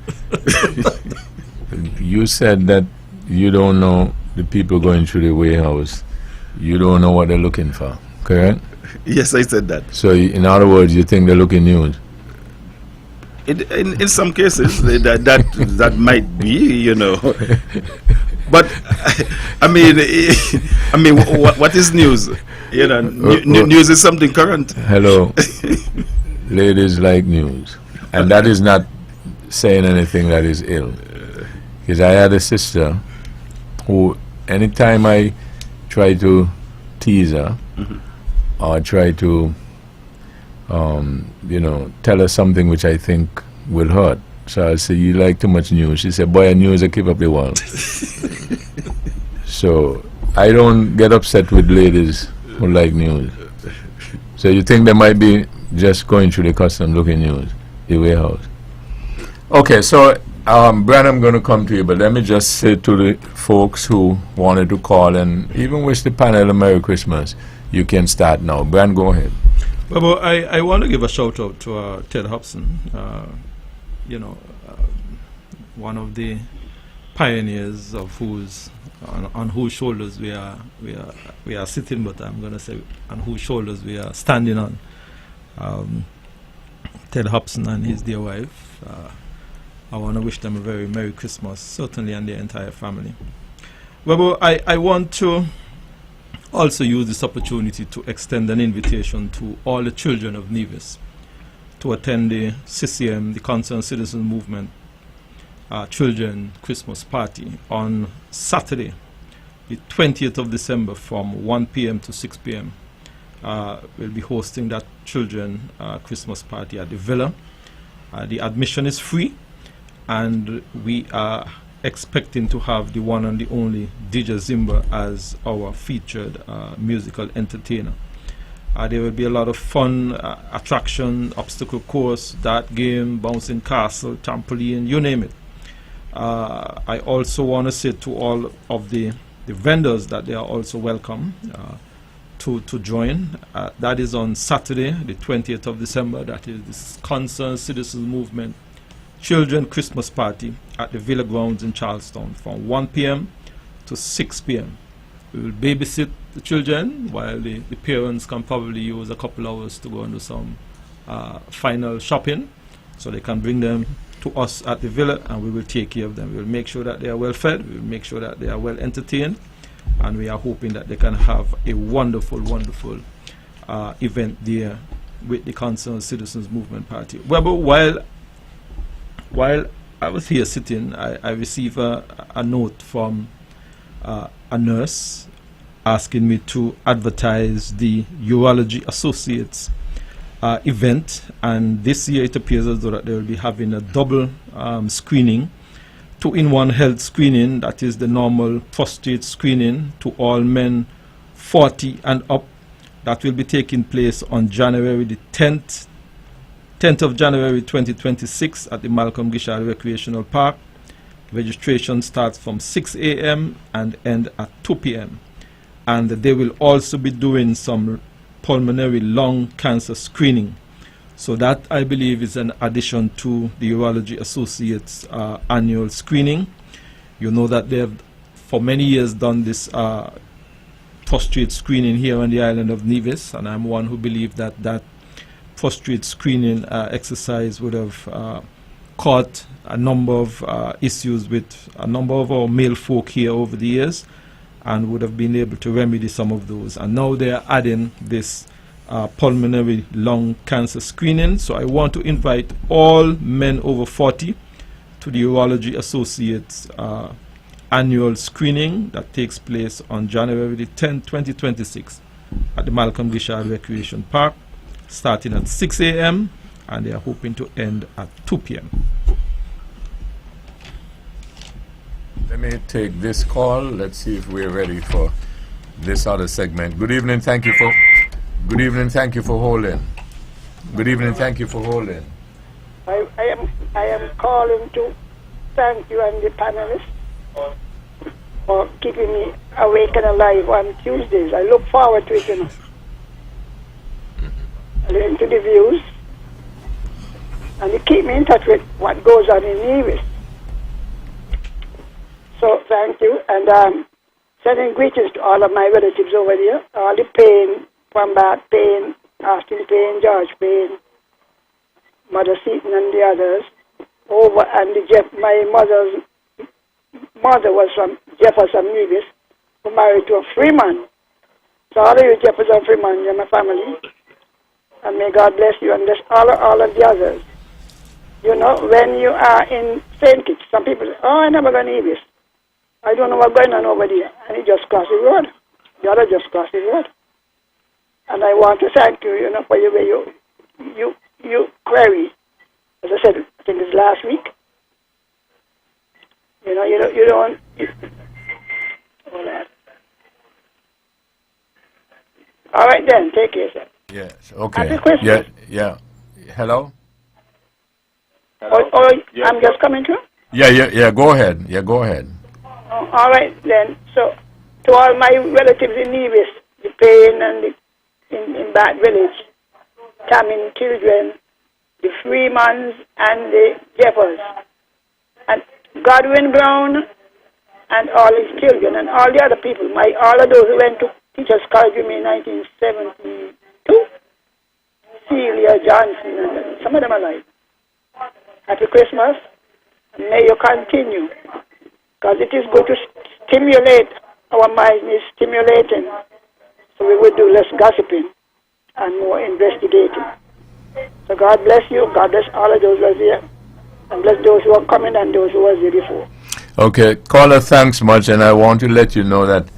You said that you don't know the people going through the warehouse. You don't know what they're looking for, correct? Yes, I said that. So in other words, you think they're looking news? In some cases, that might be, But I mean, what is news? News is something current. Hello, ladies like news, and that is not saying anything that is ill. Because I had a sister who, anytime I try to tease her, or try to, tell her something which I think will hurt. So I say, you like too much news. She said, boy, news will keep up the world. So I don't get upset with ladies who like news. So you think they might be just going through the custom looking news, the warehouse? Okay, so Brian, I'm going to come to you, but let me just say to the folks who wanted to call and even wish the panel a Merry Christmas, you can start now. Brian, go ahead. Well, I want to give a shout out to Ted Hobson, one of the pioneers of on whose shoulders we are sitting, but I'm going to say on whose shoulders we are standing on. Ted Hobson and his dear wife. I want to wish them a very Merry Christmas, certainly, and their entire family. Well, I want to also use this opportunity to extend an invitation to all the children of Nevis to attend the CCM, the Concerned Citizen Movement Children Christmas Party on Saturday, the 20th of December from 1 p.m. to 6 p.m. We'll be hosting that children Christmas party at the Villa. The admission is free, and we are expecting to have the one and the only DJ Zimba as our featured musical entertainer. There will be a lot of fun, attraction, obstacle course, dart game, bouncing castle, trampoline, you name it. I also want to say to all of the vendors that they are also welcome to join. That is on Saturday, the 20th of December. That is this Concerned Citizens Movement Children Christmas Party at the Villa Grounds in Charlestown from 1 p.m. to 6 p.m. We will babysit the children while the parents can probably use a couple hours to go and do some final shopping, so they can bring them to us at the Villa, and we will take care of them. We will make sure that they are well fed, we will make sure that they are well entertained, and we are hoping that they can have a wonderful, wonderful event there with the Concerned Citizens Movement Party. Well, but while I was here sitting, I received a note from a nurse asking me to advertise the Urology Associates event, and this year it appears as though that they will be having a double screening, 2-in-1 health screening, that is the normal prostate screening to all men 40 and up. That will be taking place on January the 10th of January 2026 at the Malcolm Gishard Recreational Park. Registration starts from 6 a.m. and end at 2 p.m. And they will also be doing some pulmonary lung cancer screening. So that, I believe, is an addition to the Urology Associates annual screening. You know that they have for many years done this prostate screening here on the island of Nevis, and I'm one who believes that that prostate screening exercise would have caught a number of issues with a number of our male folk here over the years, and would have been able to remedy some of those. And now they are adding this pulmonary lung cancer screening. So I want to invite all men over 40 to the Urology Associates annual screening that takes place on January the 10th, 2026 at the Malcolm Gishard Recreation Park, starting at 6 a.m. and they are hoping to end at 2 p.m. Let me take this call. Let's see if we're ready for this other segment. Good evening, thank you for holding. Good evening, thank you for holding. I am calling to thank you and the panelists for keeping me awake and alive on Tuesdays. I look forward to it, you know. I listen to the views, and they keep me in touch with what goes on in Nevis. So thank you, and sending greetings to all of my relatives over there, all the Payne, Wambat Payne, Austin Payne, George Payne, Mother Seaton and the others, over, and my mother's mother was from Jefferson Nevis, who married to a Freeman. So all of you Jefferson Freeman, you're my family, and may God bless you and bless all of the others. You know, when you are in St. Kitts, some people say, oh, I never go to Nevis. I don't know what's going on over there. And you just cross the road. The other just cross the road. And I want to thank you, you know, for the way you query. As I said, I think it's last week. You know, you don't. Hold on. All right then, take care, sir. Yes, okay. Happy Christmas. Yeah. Hello? I'm just coming through? Yeah, go ahead. Yeah, go ahead. All right then. So, to all my relatives in Nevis, the Payne and in Bat Village, Tamin children, the Freemans and the Jeffers, and Godwin Brown and all his children and all the other people, all of those who went to Teachers College with me in 1972, Celia Johnson, and some of them are alive. Happy Christmas, and may you continue, because it is good to stimulate our mind, is stimulating, so we will do less gossiping and more investigating. So God bless you, God bless all of those who are here, and bless those who are coming and those who were here before. Okay, caller, thanks much, and I want to let you know that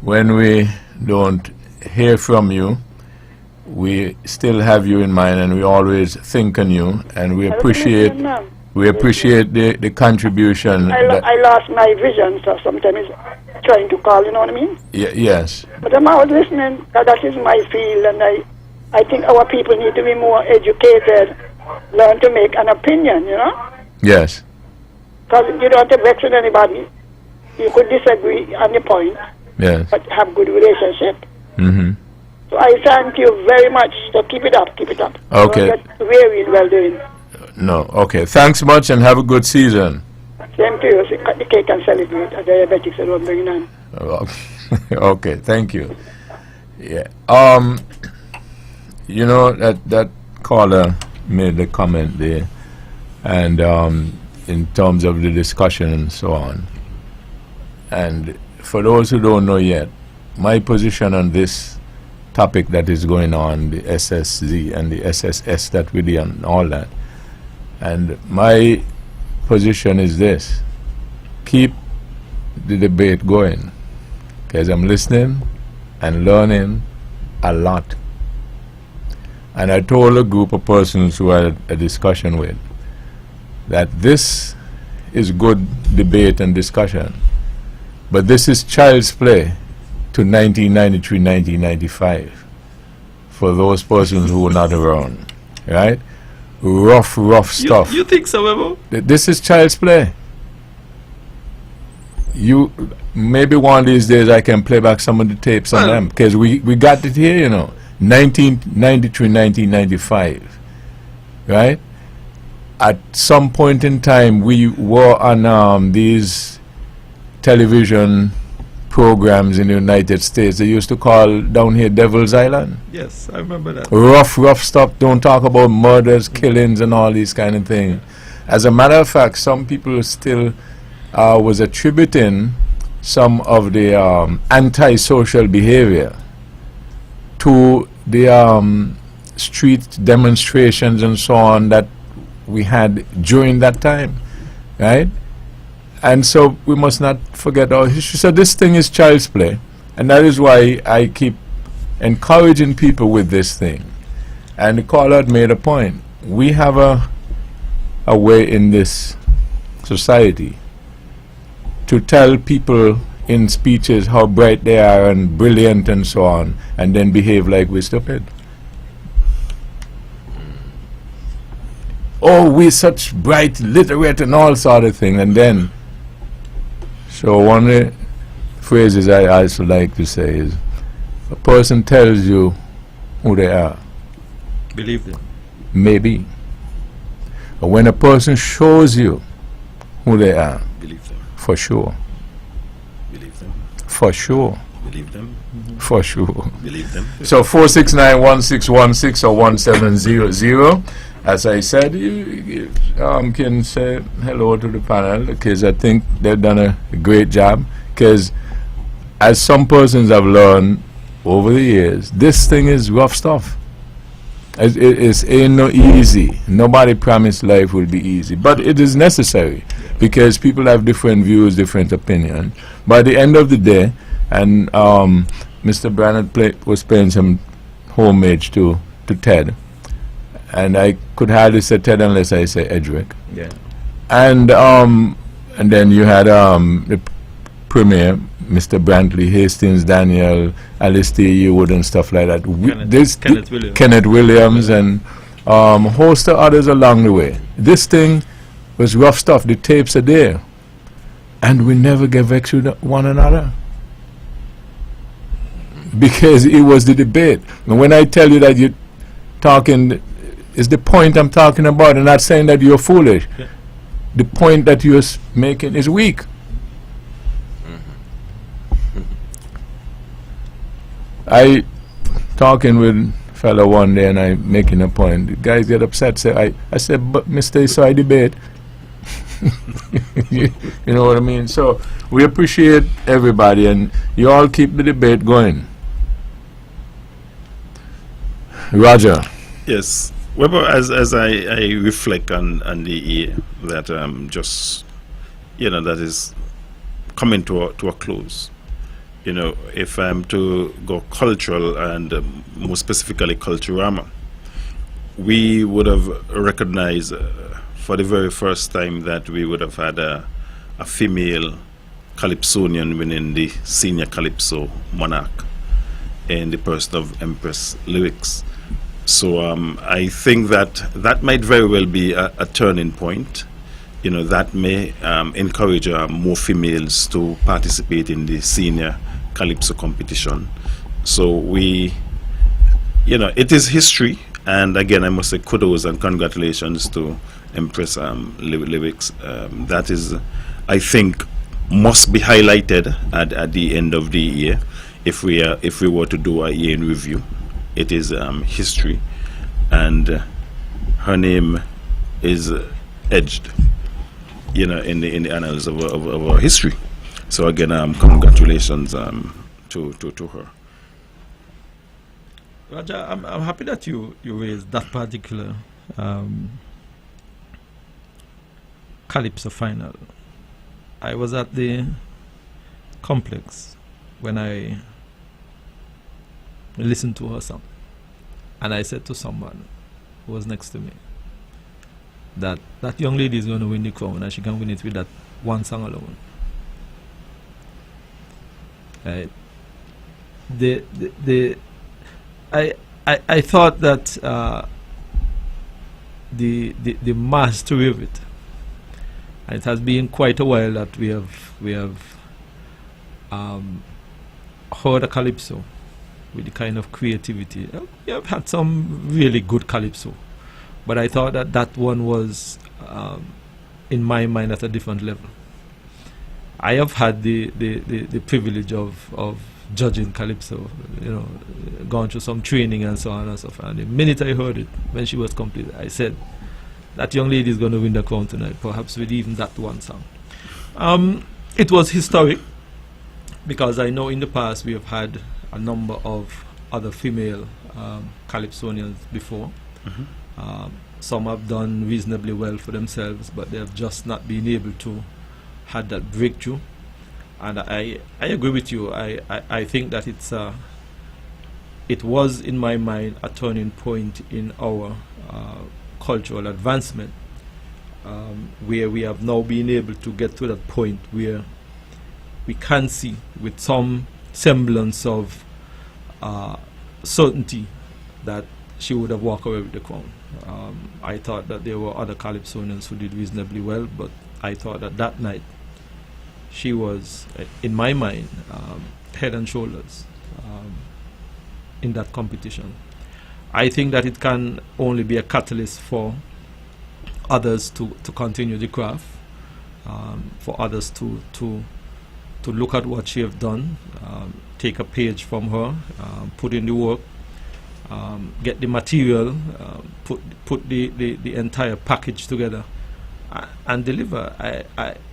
when we don't hear from you, we still have you in mind, and we always think on you, and we appreciate the contribution. I lost my vision, so sometimes it's trying to call, you know what I mean? Yes. But I'm always listening, because that is my field, and I think our people need to be more educated, learn to make an opinion, you know? Yes. Because you don't have to vex with anybody. You could disagree on the point, yes, but have good relationship. Mm-hmm. So I thank you very much. So keep it up, keep it up. Okay. Don't get weary while doing. No, okay. Thanks much and have a good season. Same to you. So cut the cake and celebrate. Diabetics don't bring none. Okay, thank you. Yeah. You know, that caller made the comment there, and in terms of the discussion and so on. And for those who don't know yet, my position on this topic that is going on, the SSZ and the SSS that we did and all that, and my position is this: keep the debate going, because I'm listening and learning a lot. And I told a group of persons who I had a discussion with that this is good debate and discussion, but this is child's play to 1993, 1995 for those persons who were not around, right? Rough stuff. You think so, Webbo? This is child's play. You maybe one of these days I can play back some of the tapes on them, because we got it here, you know, 1993, 1995, right? At some point in time, we were on these television programs in the United States. They used to call down here Devil's Island. Yes, I remember that. Rough stuff. Don't talk about murders, killings, and all these kind of things. As a matter of fact, some people still was attributing some of the antisocial behavior to the street demonstrations and so on that we had during that time, right? And so we must not forget our history. So this thing is child's play, and that is why I keep encouraging people with this thing. And the caller had made a point. We have a way in this society to tell people in speeches how bright they are and brilliant and so on, and then behave like we're stupid. Oh, we're such bright, literate and all sort of thing, and then, so one of the phrases I also like to say is, a person tells you who they are. Believe them. Maybe. But when a person shows you who they are, Believe them. for sure. Believe them. For sure. Believe them. For sure. Believe them. So 469-1616 or 1700. As I said, you can say hello to the panel, because I think they've done a great job. Because as some persons have learned over the years, this thing is rough stuff. It ain't no easy. Nobody promised life will be easy, but it is necessary, because people have different views, different opinions. By the end of the day, and Mr. Brannett was playing some homage to Ted, and I could hardly say Ted unless I say Edric. Yeah. And then you had the premier, Mr. Brantley, Hastings, Daniel, Alistair Yearwood and stuff like that. Kenneth Williams and a host of others along the way. This thing was rough stuff. The tapes are there. And we never get vexed with one another, because it was the debate. And when I tell you that you're talking, is the point I'm talking about, and not saying that you're foolish. Yeah. The point that you're making is weak. I talking with a fellow one day, and I making a point. The guys get upset. I said, but Mr. So I debate. you know what I mean? So we appreciate everybody, and you all keep the debate going. Roger. Yes. Webbo, as I reflect on the year that just, that is coming to a close. If I'm to go cultural and more specifically Culturama, we would have recognized for the very first time that we would have had a female calypsonian winning the senior calypso monarch in the person of Empress Lyrics. So I think that might very well be a turning point. That may encourage more females to participate in the senior calypso competition. So it is history, and again I must say kudos and congratulations to Empress Lyrics. That is, I think, must be highlighted at the end of the year if we were to do a year in review. It is history, and her name is edged, in the annals of our history. So again, congratulations to her. Raja, I'm happy that you raised that particular Calypso final. I was at the complex when I listened to her song, and I said to someone who was next to me that young lady is going to win the crown, and she can win it with that one song alone. Right. I thought that the mastery of it, and it has been quite a while that we have heard a calypso with the kind of creativity. We have had some really good calypso, but I thought that one was in my mind at a different level. I have had the privilege of judging calypso, gone through some training and so on and so forth. And the minute I heard it, when she was complete, I said, that young lady is going to win the crown tonight, perhaps with even that one song. It was historic, because I know in the past we have had a number of other female calypsonians before. Some have done reasonably well for themselves, but they have just not been able to had that breakthrough. And I agree with you. I think that it was in my mind a turning point in our cultural advancement, where we have now been able to get to that point where we can see with some semblance of certainty that she would have walked away with the crown. I thought that there were other calypsonians who did reasonably well, but I thought that that night she was, in my mind, head and shoulders in that competition. I think that it can only be a catalyst for others to continue the craft, for others to look at what she have done, take a page from her, put in the work, get the material, put the entire package together, and deliver.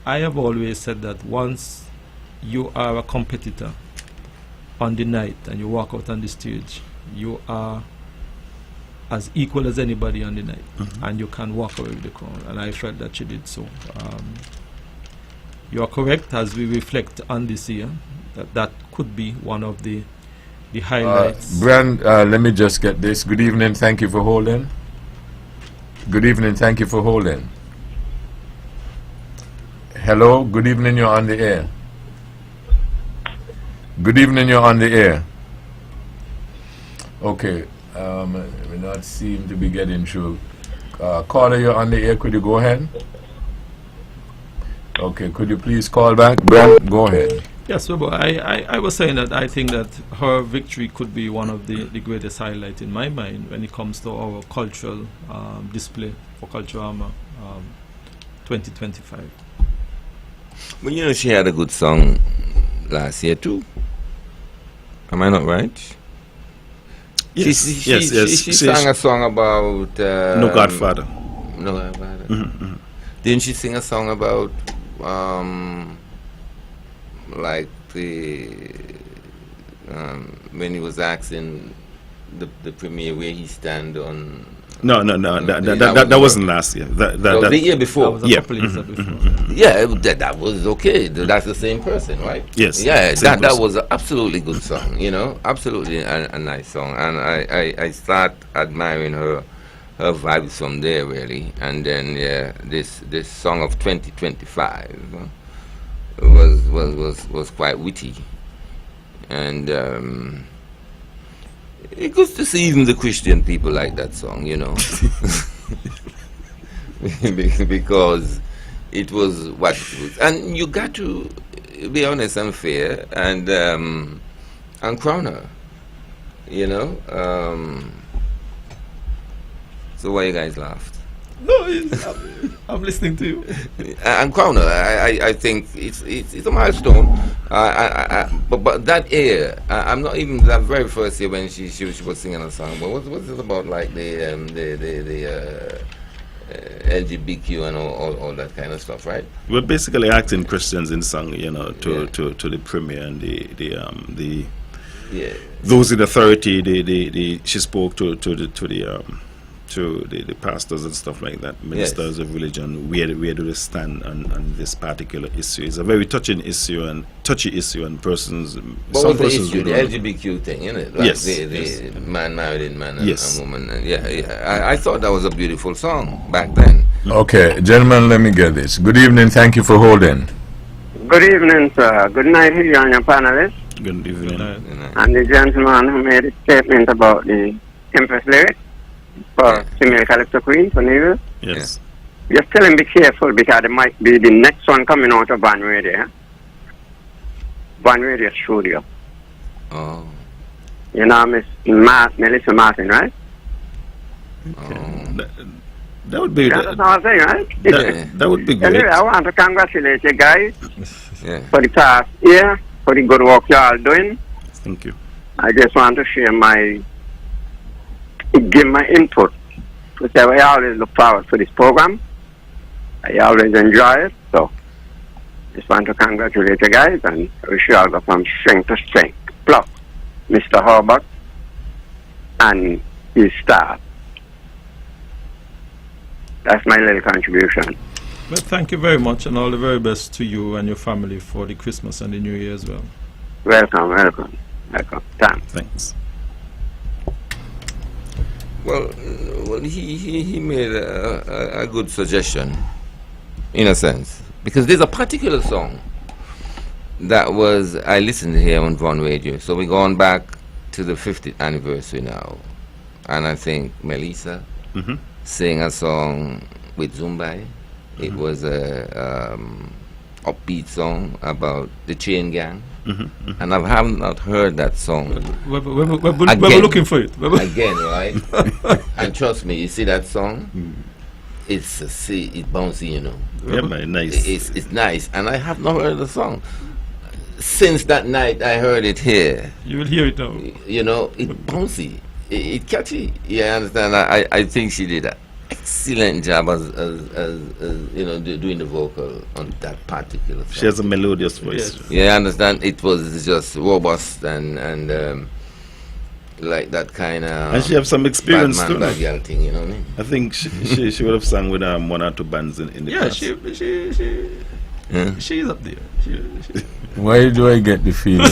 I have always said that once you are a competitor on the night and you walk out on the stage, you are as equal as anybody on the night, and you can walk away with the crown. And I felt that she did so. You are correct, as we reflect on this year, that could be one of the highlights. Brand, let me just get this. Good evening, thank you for holding. Good evening, thank you for holding. Hello, good evening, you're on the air. Good evening, you're on the air. Okay, we not seem to be getting through. Caller, you're on the air, could you go ahead? Okay, could you please call back? Brent, go ahead. Yes, Webbo, I was saying that I think that her victory could be one of the greatest highlights in my mind when it comes to our cultural display for Culturama 2025. Well, you know, she had a good song last year too. Am I not right? Yes, she sang a song about No Godfather. No Godfather. Didn't she sing a song about like when he was asking the premier where he stand on? No, that wasn't last year. The year before. That was a couple years before. Yeah, that was okay. That's the same person, right? Yes. Yeah, that was an absolutely good song. You know, absolutely a nice song, and I start admiring her vibes from there really, and then this song of 2025 was quite witty, and it's good to see even the Christian people like that song, you know, because it was what it was, and you got to be honest and fair and crown her, you know. So why you guys laughed? No, I'm listening to you. And crown her, I think it's a milestone. But that year, I'm not even that very first year when she was singing a song. But what's it about, like the LGBTQ and all that kind of stuff, right? We're basically acting Christians in song, you know, to the premier and the those in authority. She spoke to the pastors and stuff like that, ministers of religion, where do they stand on this particular issue? It's a very touchy issue and persons. What was the issue? The LGBTQ thing, isn't it? Like yes. The man married in man and woman. I thought that was a beautiful song back then. Okay, gentlemen, let me get this. Good evening, thank you for holding. Good evening, sir. Good night to you and your panelists. Good evening. Good night. And the gentleman who made a statement about the Empress lyric for female Calypso Queen for Neil. Yes. Just tell him be careful because it might be the next one coming out of Van Radio. Van Radio Studio. Oh. You know, Miss Melissa Martin, right? Oh. That would be That's what I'm saying, right? that would be great. Anyway, I want to congratulate you guys Yeah. for the past year, for the good work you all doing. Thank you. I just want to share give my input. To say I always look forward to this program. I always enjoy it. So, just want to congratulate you guys and wish you all go from strength to strength. Plus, Mr. Herbert and his staff. That's my little contribution. Well, thank you very much, and all the very best to you and your family for the Christmas and the New Year as well. Welcome, welcome, welcome. Thanks. Thanks. Well, he made a good suggestion, in a sense, because there's a particular song that I listened here on Von Radio. So we're going back to the 50th anniversary now, and I think Melissa sang a song with Zumbai. It was a upbeat song about the chain gang. And I have not heard that song. We're looking for it. Again, right? And trust me, you see that song? It's bouncy, you know. Yeah, man, nice. It's nice, and I have not heard the song since that night. I heard it here. You will hear it now. You know, it's bouncy, it's catchy. Yeah, I understand. I think she did an excellent job as you know, doing the vocal on that particular song. She has a melodious voice. Yes. Yeah, I understand. It was just robust and like that kind of. And she have some experience bad too. man, bad girl thing, you know what I mean? I think she would have sung with one or two bands in the Yeah, past. she's up there. Why do I get the feeling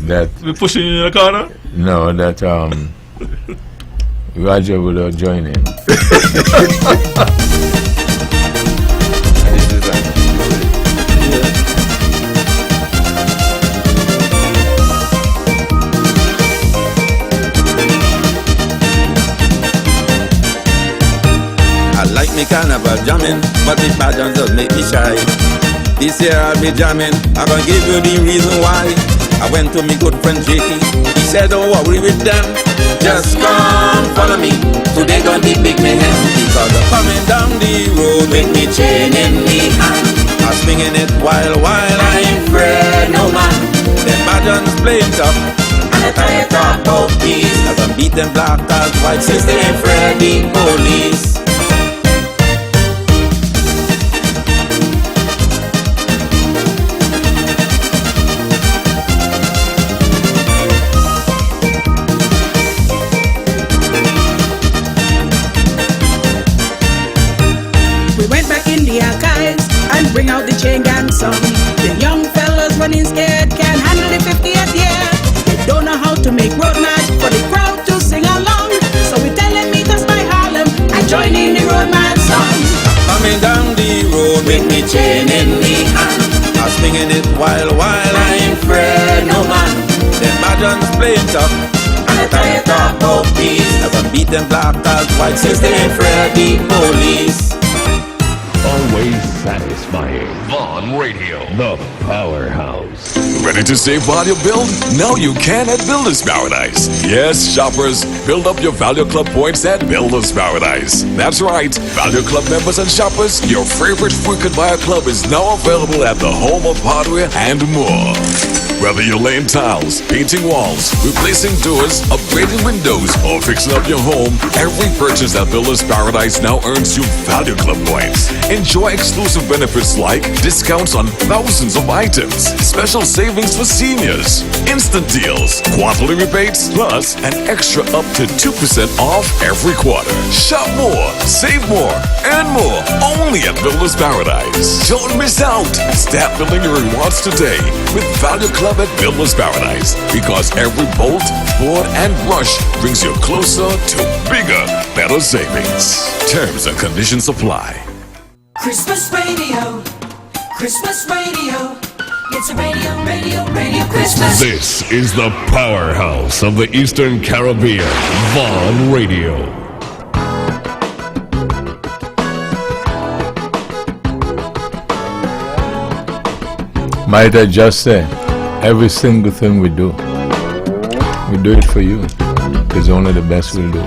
that We're pushing you in the corner? no, that Roger will join in? This is I like me carnival jamming, but the pageants just make me shy. This year I'll be jamming, I'm gonna give you the reason why. I went to me good friend Jakey, he said don't worry with them, just come follow me. Today gonna be big mayhem, because I'm coming down the road with me chain in me hand. I'm swinging it while I ain't afraid no man. Them pageants playing tough, and I try to talk about peace, as I'm beating black as white since they ain't afraid the police. Bring out the chain gang song. The young fellas running scared can't handle the 50th year. They don't know how to make road march for the crowd to sing along. So we telling meters by Harlem and joining the road man song. Coming down the road with me chain in me hand. I'm swinging it while I ain't afraid no man. Them pageants playing tough, and I try to talk about peace, as I'm beating black as white since they ain't afraid the police. Always satisfying. Vaughn Radio, the powerhouse. Ready to save while you build? Now you can at Builders Paradise. Yes, shoppers, build up your Value Club points at Builders Paradise. That's right, Value Club members and shoppers, your favorite frequent buyer club is now available at the home of hardware and more. Whether you're laying tiles, painting walls, replacing doors, upgrading windows, or fixing up your home, every purchase at Builders Paradise now earns you Value Club points. Enjoy exclusive benefits like discounts on thousands of items, special savings for seniors, instant deals, quarterly rebates, plus an extra up to 2% off every quarter. Shop more, save more, and more only at Builders Paradise. Don't miss out. Start building your rewards today with Value Club at Builders Paradise, because every bolt, board, and brush brings you closer to bigger, better savings. Terms and conditions apply. Christmas radio, Christmas radio. It's a radio Christmas. This is the powerhouse of the Eastern Caribbean, Vaughn Radio. Might I just say, every single thing we do it for you, because only the best will do.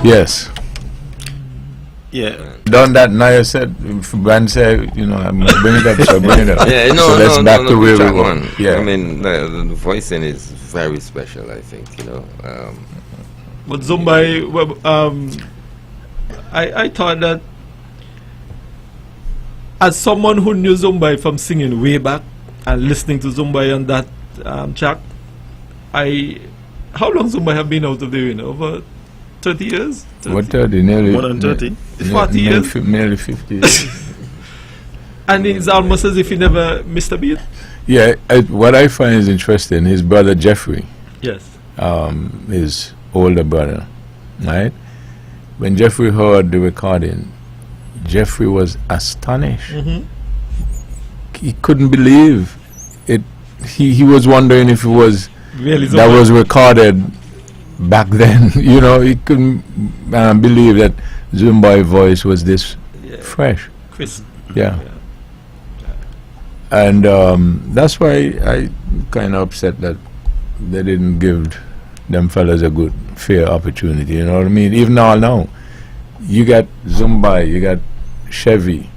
Yes. Yeah. Done that, now you said, Brand said, you know, I'm gonna bring it up, so bring it up. Yeah, so let's back to where we were. Yeah. I mean, the voicing is very special, I think, you know. But Zumbai, I thought that as someone who knew Zumbai from singing way back and listening to Zumbai on that track, I How long Zumba have been out of the arena? Over 30 years? 30? What 30? Nearly More than 30. 40 years? Nearly 50 years. And it's almost as if he never missed a beat. Yeah, what I find is interesting, his brother Jeffrey, Yes. his older brother, right? When Jeffrey heard the recording, Jeffrey was astonished. He couldn't believe it. He was wondering if it was Really that Zumba. was recorded back then. You know, he couldn't believe that Zumba voice was this fresh. Chris. Yeah. And that's why I kind of upset that they didn't give them fellas a good, fair opportunity. You know what I mean? Even now, you got Zumba, you got Chevy,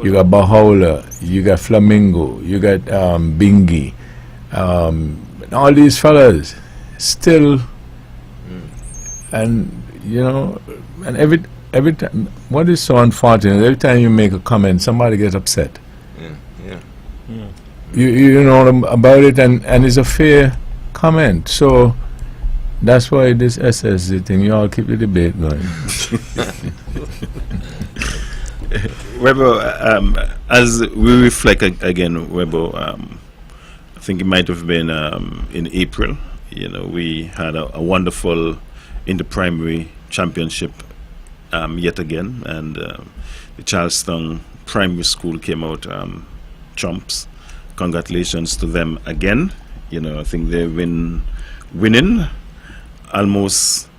you got Bahola, you got Flamingo, you got Bingy, all these fellas still, and you know, and every time, what is so unfortunate? Every time you make a comment, somebody gets upset. You know about it, and it's a fair comment. So that's why this SSZ thing, you all keep the debate going. Webbo, as we reflect again, Webbo, I think it might have been in April. You know, we had a wonderful inter-primary championship yet again, and the Charlestown Primary School came out trumps. Congratulations to them again. You know, I think they've been winning almost.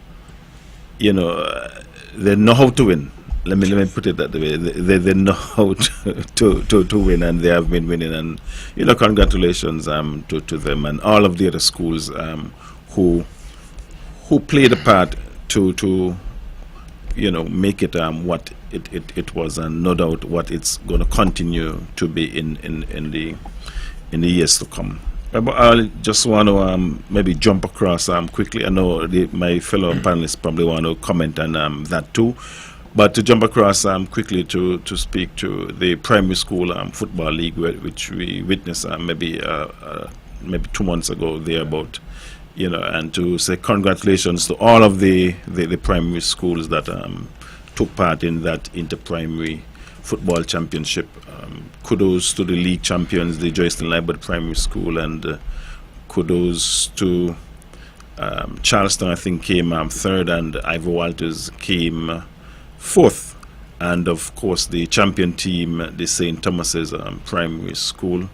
You know, they know how to win. Let me put it that way. They know how to win, and they have been winning. And you know, congratulations to them and all of the other schools who played a part to you know, make it what it was, and no doubt what it's going to continue to be in the years to come. But I just want to maybe jump across quickly. I know my fellow panelists probably want to comment on that too. But to jump across quickly to speak to the primary school football league, which we witnessed maybe 2 months ago thereabout, you know, and to say congratulations to all of the primary schools that took part in that inter-primary football championship. Kudos to the league champions, the Joyston Library Primary School, and kudos to Charleston, I think, came third, and Ivor Walters came fourth. And of course, the champion team, the St. Thomas's Primary School,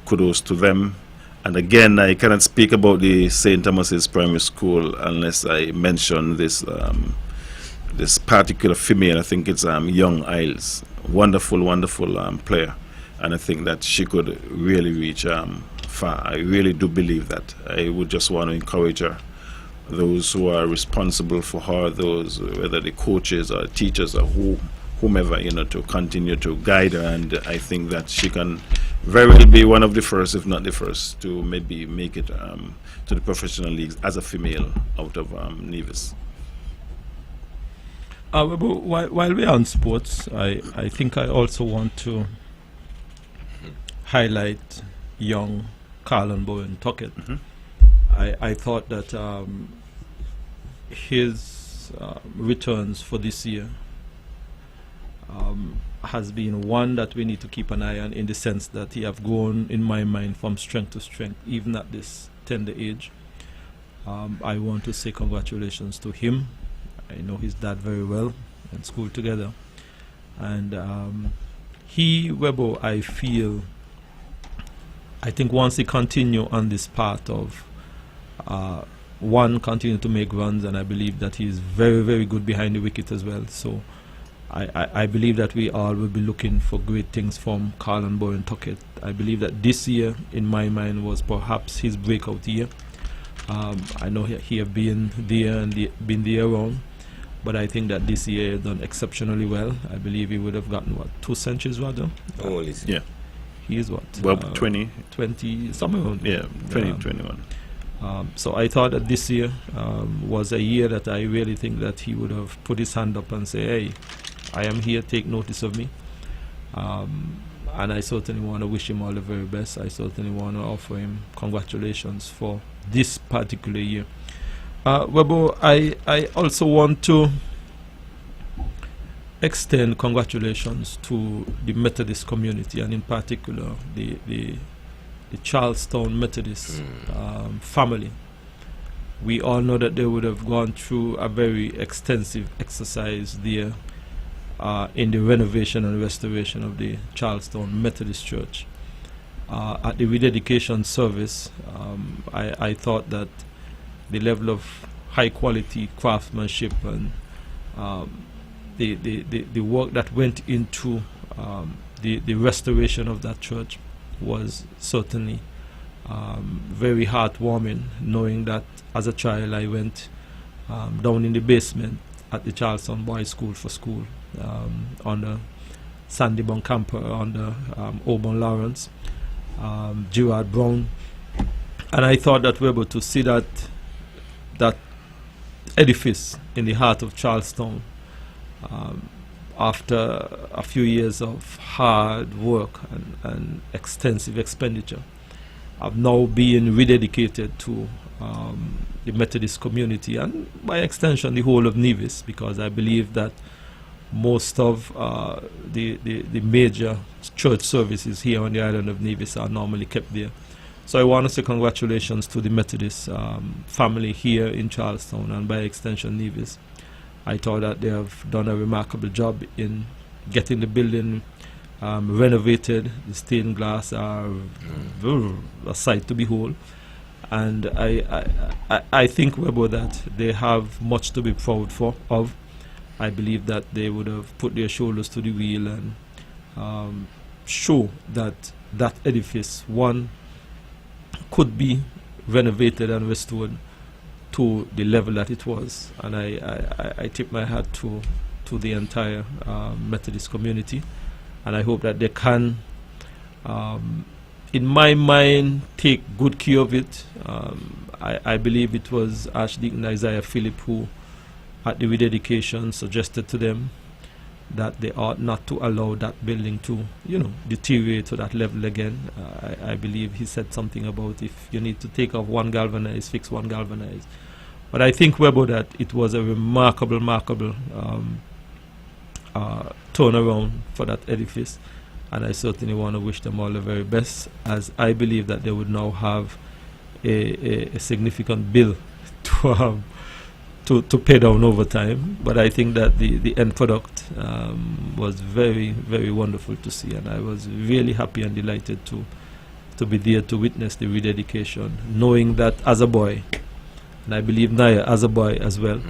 kudos to them. And again, I cannot speak about the St. Thomas's Primary School unless I mention this this particular female. I think it's Young Isles. Wonderful player, and I think that she could really reach far. I really do believe that. I would just want to encourage her, those who are responsible for her, those, whether the coaches or teachers or whomever, you know, to continue to guide her. And I think that she can very well be one of the first, if not the first, to maybe make it to the professional leagues as a female out of Nevis. While we're on sports, I think I also want to highlight young Carlon Bowen Tuckett. I thought that his returns for this year has been one that we need to keep an eye on, in the sense that he have grown, in my mind, from strength to strength, even at this tender age. I want to say congratulations to him. I know his dad very well, in school together, and Webbo, I think once he continue on this path of continue to make runs, and I believe that he is very, very good behind the wicket as well. So I believe that we all will be looking for great things from Carlon Bowen Tuckett. I believe that this year, in my mind, was perhaps his breakout year. I know he have been there and been there around, but I think that this year he done exceptionally well. I believe he would have gotten, 2 centuries rather? Oh, is yeah. He is what? Well, 20, somewhere around. Yeah, 21. So I thought that this year was a year that I really think that he would have put his hand up and say, hey, I am here, take notice of me. And I certainly want to wish him all the very best. I certainly want to offer him congratulations for this particular year. Webbo, I also want to extend congratulations to the Methodist community, and in particular the Charlestown Methodist family. We all know that they would have gone through a very extensive exercise there in the renovation and restoration of the Charlestown Methodist Church. At the rededication service, I thought that the level of high quality craftsmanship and the work that went into the restoration of that church was certainly very heartwarming, knowing that as a child I went down in the basement at the Charlestown Boys School for school under Sandy Boncamper, under Auburn Lawrence, Gerard Brown, and I thought that we were able to see that edifice in the heart of Charlestown after a few years of hard work and extensive expenditure of now being rededicated to the Methodist community and by extension the whole of Nevis, because I believe that most of the major church services here on the island of Nevis are normally kept there. So I want to say congratulations to the Methodist family here in Charlestown and by extension Nevis. I thought that they have done a remarkable job in getting the building renovated. The stained glass are a sight to behold. And I think, Webbo, that they have much to be proud of. I believe that they would have put their shoulders to the wheel and show that that edifice, one, could be renovated and restored to the level that it was. And I tip my hat to the entire Methodist community, and I hope that they can, in my mind, take good care of it. I believe it was Archdeacon Isaiah Phillip who, at the rededication, suggested to them that they ought not to allow that building to, deteriorate to that level again. I believe he said something about if you need to take off one galvanized, fix one galvanized. But I think, Webbo, that it was a remarkable turnaround for that edifice, and I certainly want to wish them all the very best, as I believe that they would now have a significant bill to pay down over time. But I think that the end product was very, very wonderful to see, and I was really happy and delighted to be there to witness the rededication, knowing that as a boy, and I believe Naya as a boy as well,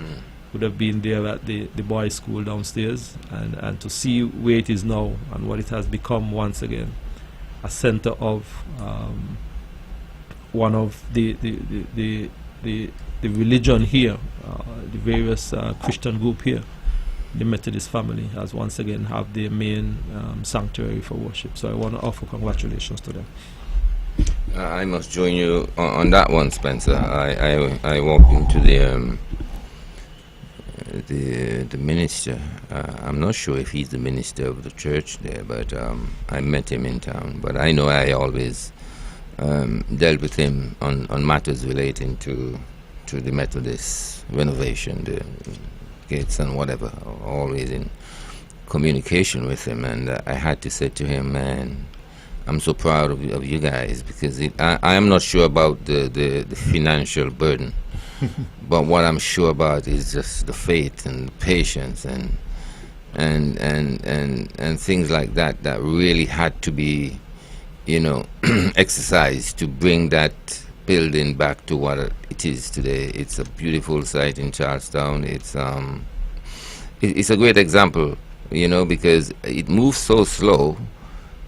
would have been there at the boys' school downstairs, and to see where it is now and what it has become once again, a center of one of the religion here, the various Christian group here. The Methodist family has once again have their main sanctuary for worship. So I want to offer congratulations to them. I must join you on that one, Spencer. I walked into the minister. I'm not sure if he's the minister of the church there, but I met him in town. But I know I always dealt with him on matters relating to the Methodist renovation, the gates and whatever, always in communication with him. And I had to say to him, man, I'm so proud of you guys, because I am not sure about the financial burden, but what I'm sure about is just the faith and patience and things like that really had to be, exercised to bring that building back to what it is today. It's a beautiful site in Charlestown. It's a great example, because it moves so slow.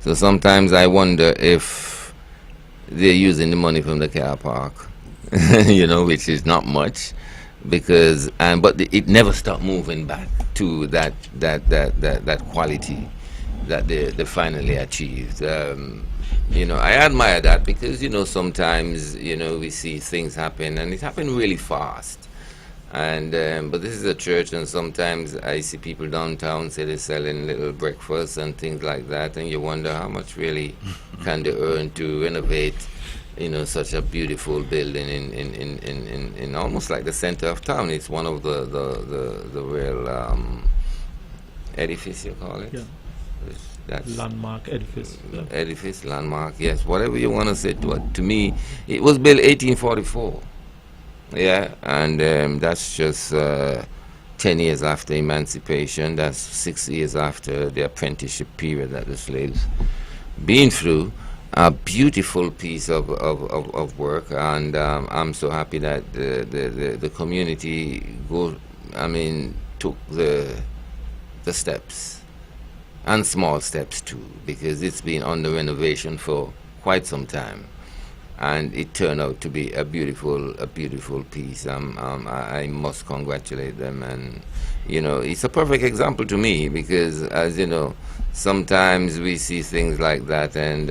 So sometimes I wonder if they're using the money from the car park, which is not much, because but it never stopped moving back to that quality that they finally achieved. I admire that, because sometimes we see things happen, and it happened really fast. And but this is a church, and sometimes I see people downtown say they're selling little breakfasts and things like that, and you wonder how much really can they earn to renovate such a beautiful building in almost like the center of town. It's one of the real edifice, you call it? Yeah. That's Landmark edifice. Yeah. edifice, landmark, yes, whatever you want to say to it. To me, it was built 1844. Yeah, and that's just 10 years after emancipation. That's 6 years after the apprenticeship period that the slaves been through. A beautiful piece of work, and I'm so happy that the community took the steps, and small steps too, because it's been under renovation for quite some time, and it turned out to be a beautiful piece. I must congratulate them, and it's a perfect example to me, because as you know, sometimes we see things like that, and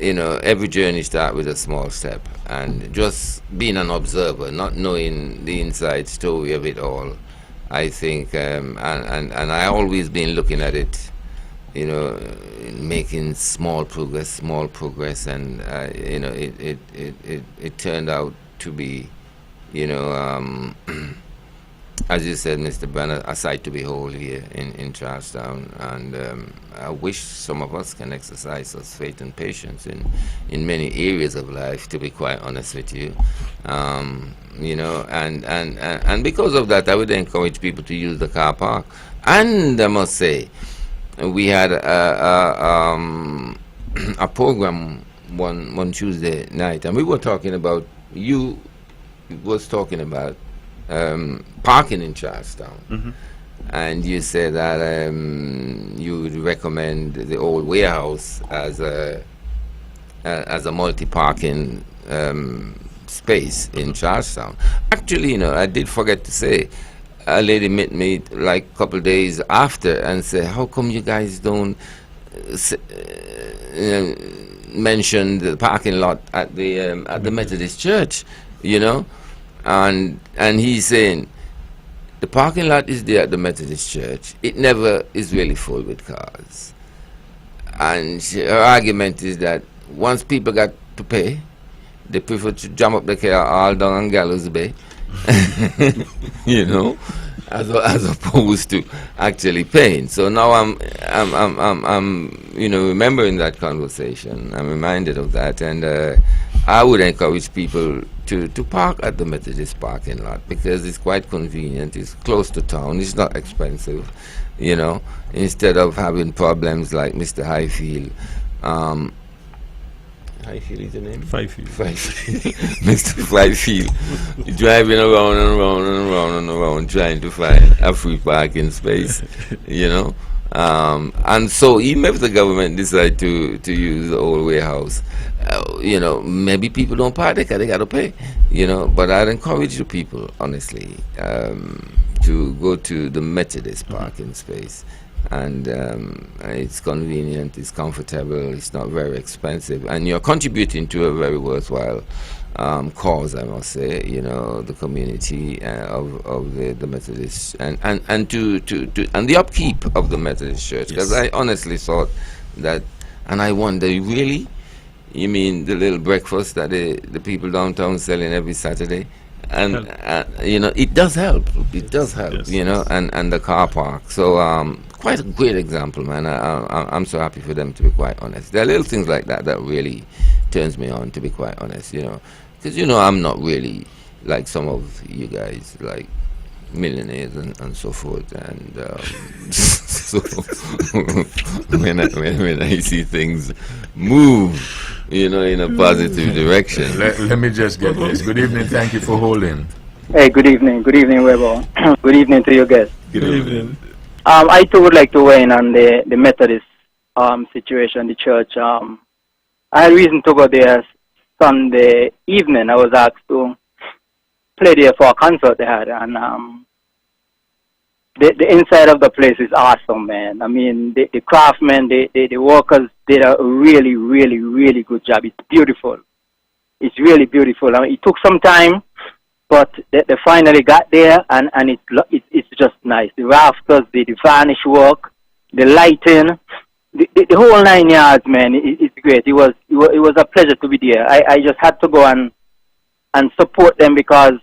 every journey starts with a small step, and just being an observer, not knowing the inside story of it all. I think, and I always been looking at it, making small progress, and it turned out to be, as you said, Mr. Brenner, a sight to behold here in Charlestown, and I wish some of us can exercise such faith and patience in many areas of life, to be quite honest with you. And because of that, I would encourage people to use the car park. And I must say, we had a program one Tuesday night, and we were talking about, parking in Charlestown. Mm-hmm. And you said that you would recommend the old warehouse as a multi-parking space in Charlestown. Actually, I did forget to say, a lady met me like a couple days after and said, how come you guys don't mention the parking lot at the Methodist Church, And he's saying, the parking lot is there at the Methodist Church. It never is really full with cars. And her argument is that once people got to pay, they prefer to jump up the car all down on Gallows Bay, as opposed to actually paying. So now I'm remembering that conversation. I'm reminded of that, and I would encourage people to park at the Methodist parking lot, because it's quite convenient. It's close to town. It's not expensive, instead of having problems like Mr. Highfield. Highfield is the name? Fifield. Mr. Fifield driving around and around trying to find a free parking space, and so even if the government decide to use the old warehouse, maybe people don't park there because they got to pay, but I'd encourage the people, honestly, to go to the Methodist parking space. And it's convenient, it's comfortable, it's not very expensive, and you're contributing to a very worthwhile cause, I must say, the community of the Methodist, and to the upkeep of the Methodist Church, because I honestly thought that, and I wonder, really, you mean the little breakfast that the people downtown selling every Saturday? And it does help. It does help. Yes. And the car park. So quite a great example, man. I'm so happy for them, to be quite honest. There are little things like that that really turns me on, to be quite honest. Because I'm not really like some of you guys, like millionaires and so forth. And so when I see things move, in a positive direction. Let me just get this. Good evening. Thank you for holding. Hey, good evening. Good evening, Webbo. Good evening to you guys. Good evening. I too would like to weigh in on the Methodist situation, the church. I had reason to go there Sunday evening. I was asked to play there for a concert they had, and the inside of the place is awesome, man. I mean, the craftsmen, the workers did a really, really, really good job. It's beautiful. It's really beautiful. I mean, it took some time, but they finally got there, and it's just nice. The rafters, the varnish work, the lighting, the whole 9 yards, man. It's great. It was a pleasure to be there. I just had to go and support them because,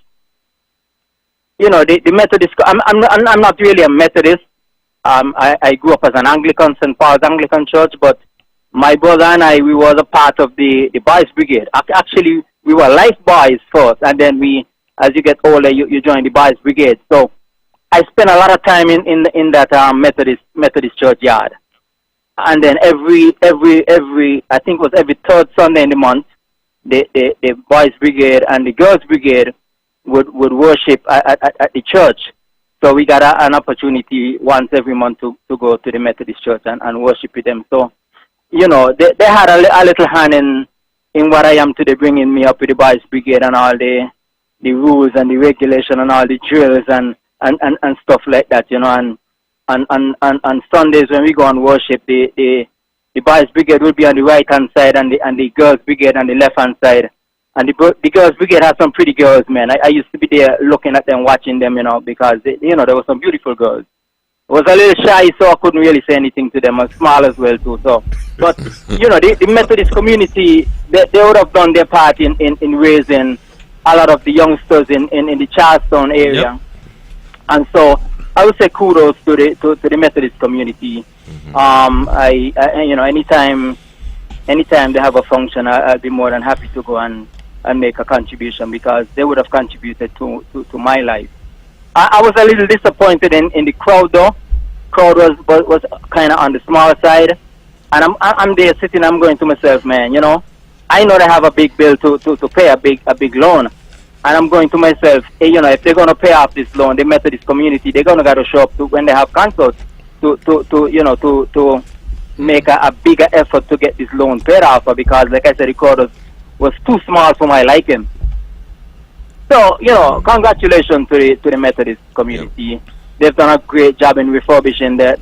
you know, the Methodist. I'm not really a Methodist. I grew up as an Anglican, St. Paul's Anglican Church, but my brother and I, we was a part of the Boys Brigade. Actually, we were life boys first, and then as you get older, you join the Boys Brigade. So I spent a lot of time in that Methodist church yard. And then every I think it was every third Sunday in the month, the Boys Brigade and the Girls Brigade would worship at the church. So we got an opportunity once every month to go to the Methodist church and worship with them. So, you know, they had a little hand in what I am today, bringing me up with the Boys Brigade and all the rules and the regulation and all the drills and stuff like that, you know. And Sundays when we go and worship, the Boys Brigade will be on the right hand side and the Girls Brigade on the left hand side. And the Girls Brigade has some pretty girls, man. I used to be there looking at them, watching them, you know, because you know, there were some beautiful girls. I was a little shy, so I couldn't really say anything to them. I was small as well too. So, but you know, the Methodist community, they would have done their part in raising a lot of the youngsters in the Charlestown area. Yep. And so I would say kudos to the Methodist community. I you know, anytime they have a function, I'll be more than happy to go and make a contribution because they would have contributed to my life. I was a little disappointed in the crowd though. Crowd was kind of on the small side, and I'm there sitting. I'm going to myself, man. You know, I know they have a big bill to pay, a big loan. And I'm going to myself, hey, you know, if they're going to pay off this loan, the Methodist community, they're going to got to show up to when they have concerts to make a bigger effort to get this loan paid off because, like I said, the crowd was too small for my liking. So, you know, congratulations to the Methodist community. Yep. They've done a great job in refurbishing that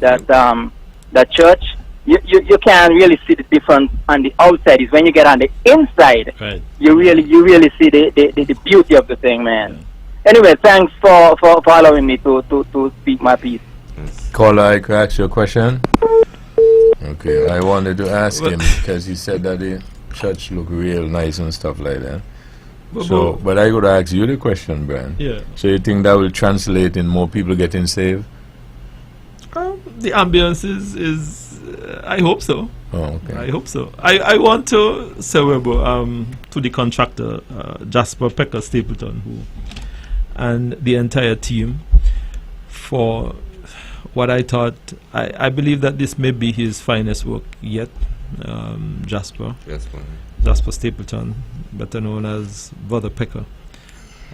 church. You can't really see the difference on the outside. It's when you get on the inside, right, you really see the beauty of the thing, man. Yeah. Anyway, thanks for allowing me to speak my piece. Caller, I could ask you a question. Okay, I wanted to ask him because he said that the church looked real nice and stuff like that. So, but I could ask you the question, Brian. Yeah. So you think that will translate in more people getting saved? The ambience is I hope so. Oh, okay. I hope so. I want to say, Webbo, to the contractor, Jasper Pecker Stapleton, and the entire team for what I thought. I believe that this may be his finest work yet. Jasper Stapleton, better known as Brother Pecker.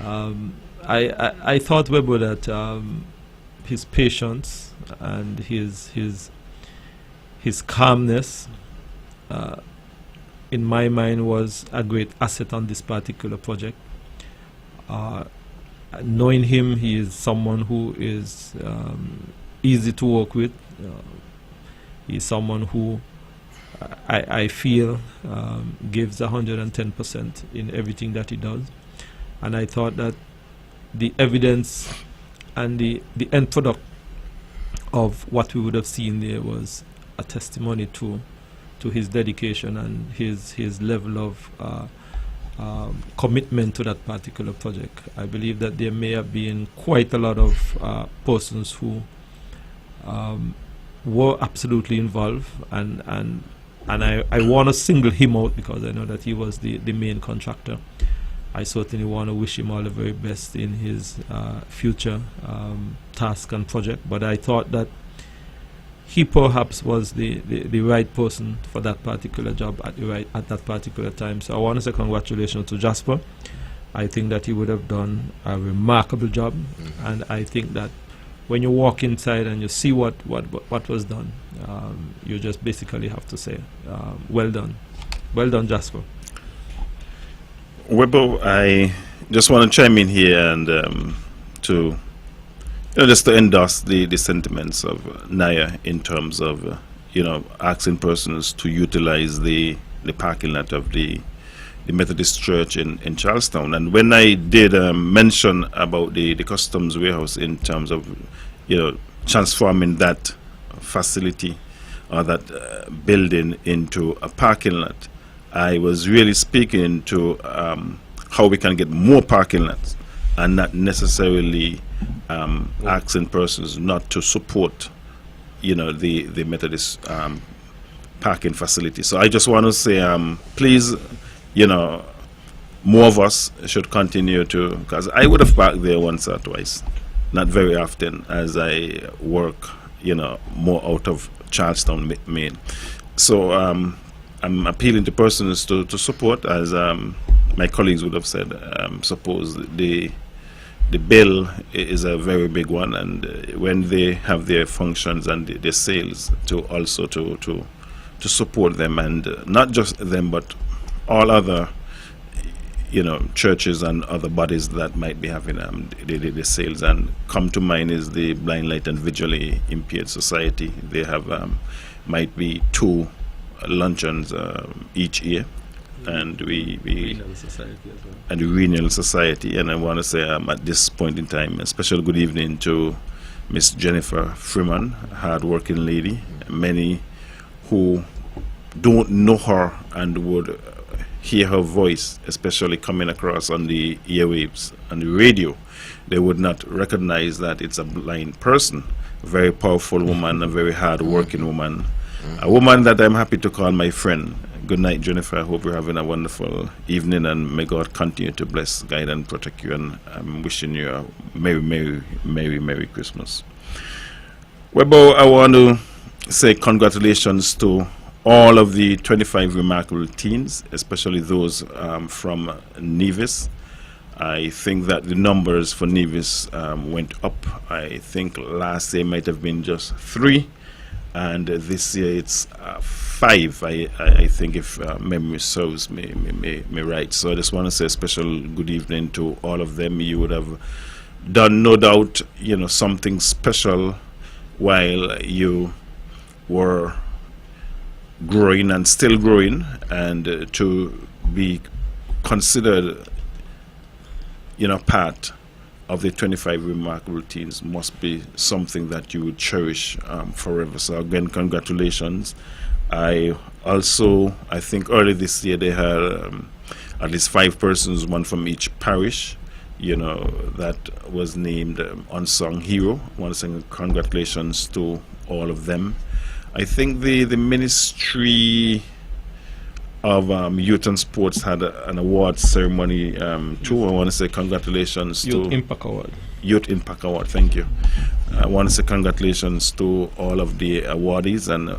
I thought, Webbo, that his patience and his calmness, in my mind, was a great asset on this particular project. Knowing him, he is someone who is easy to work with. He's someone who I feel gives 110% in everything that he does. And I thought that the evidence and the end product of what we would have seen there was a testimony to his dedication and his level of commitment to that particular project. I believe that there may have been quite a lot of persons who were absolutely involved, and I want to single him out because I know that he was the main contractor. I certainly want to wish him all the very best in his future task and project, but I thought that he perhaps was the right person for that particular job at that particular time. So I want to say congratulations to Jasper. I think that he would have done a remarkable job, and I think that when you walk inside and you see what was done, you just basically have to say, well done, Jasper. Webbo, I just want to chime in here and to just to endorse the sentiments of Naya in terms of asking persons to utilize the parking lot of the Methodist Church in Charlestown. And when I did mention about the customs warehouse in terms of transforming that facility or that building into a parking lot. I was really speaking to how we can get more parking lots and not necessarily asking persons not to support, the Methodist parking facility. So I just want to say, please, more of us should continue to, because I would have parked there once or twice, not very often, as I work, more out of Charlestown, Maine. So I'm appealing to persons to support, as my colleagues would have said. Suppose the bill is a very big one, and when they have their functions and their sales, to also to support them, and not just them, but all other churches and other bodies that might be having the sales. And come to mind is the Blind, Light and Visually Impaired Society. They have might be 2 luncheons each year, and we Renal Society as well. And the Renal Society. And I want to say at this point in time, a special good evening to Miss Jennifer Freeman, hard-working lady. Many who don't know her and would hear her voice, especially coming across on the airwaves and the radio, they would not recognize that it's a blind person. A very powerful woman, a very hard-working woman, a woman that I'm happy to call my friend. Good night, Jennifer. I hope you're having a wonderful evening, and may God continue to bless, guide, and protect you. And I'm wishing you a Merry, Merry, Merry, Merry Christmas. Webbo, I want to say congratulations to all of the 25 remarkable teens, especially those from Nevis. I think that the numbers for Nevis went up. I think last year might have been just 3, and this year it's 5. I think, if memory serves me right. So I just want to say a special good evening to all of them. You would have done, no doubt, something special while you were growing and still growing, and to be considered part of the 25 remarkable teens must be something that you would cherish forever. So again, congratulations. I think early this year they had at least 5 persons, one from each parish, that was named Unsung Hero. I want to say congratulations to all of them. I think the Ministry of Youth and Sports had an award ceremony too. I want to say congratulations to Youth Impact Award. Youth Impact Award, thank you. I want to say congratulations to all of the awardees, and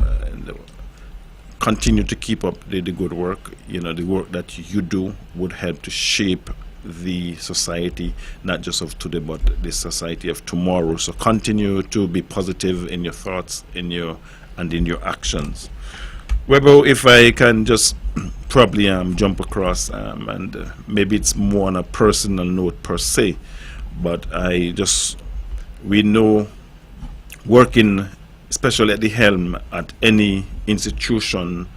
continue to keep up the good work. The work that you do would help to shape the society, not just of today, but the society of tomorrow. So continue to be positive in your thoughts, in your actions. Webbo, if I can just probably jump across, and maybe it's more on a personal note per se, but we know, working especially at the helm at any institution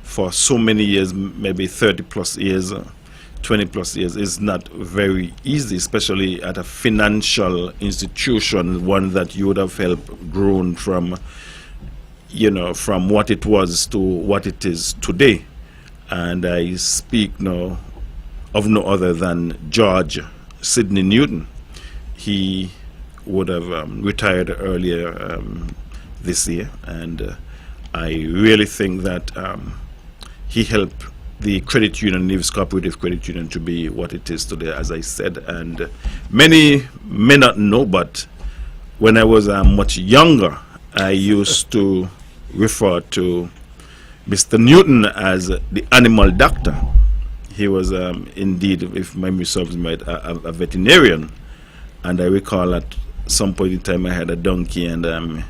for so many years, maybe 30 plus years, 20 plus years, is not very easy, especially at a financial institution, one that you would have helped grown from from what it was to what it is today. And I speak now of no other than George Sidney Newton. He would have retired earlier this year, and I really think that he helped the credit union, Nevis Cooperative Credit Union, to be what it is today, as I said. And many may not know, but when I was much younger, I used to refer to Mr. Newton as the animal doctor. He was indeed, if memory serves me right, a veterinarian. And I recall at some point in time I had a donkey, and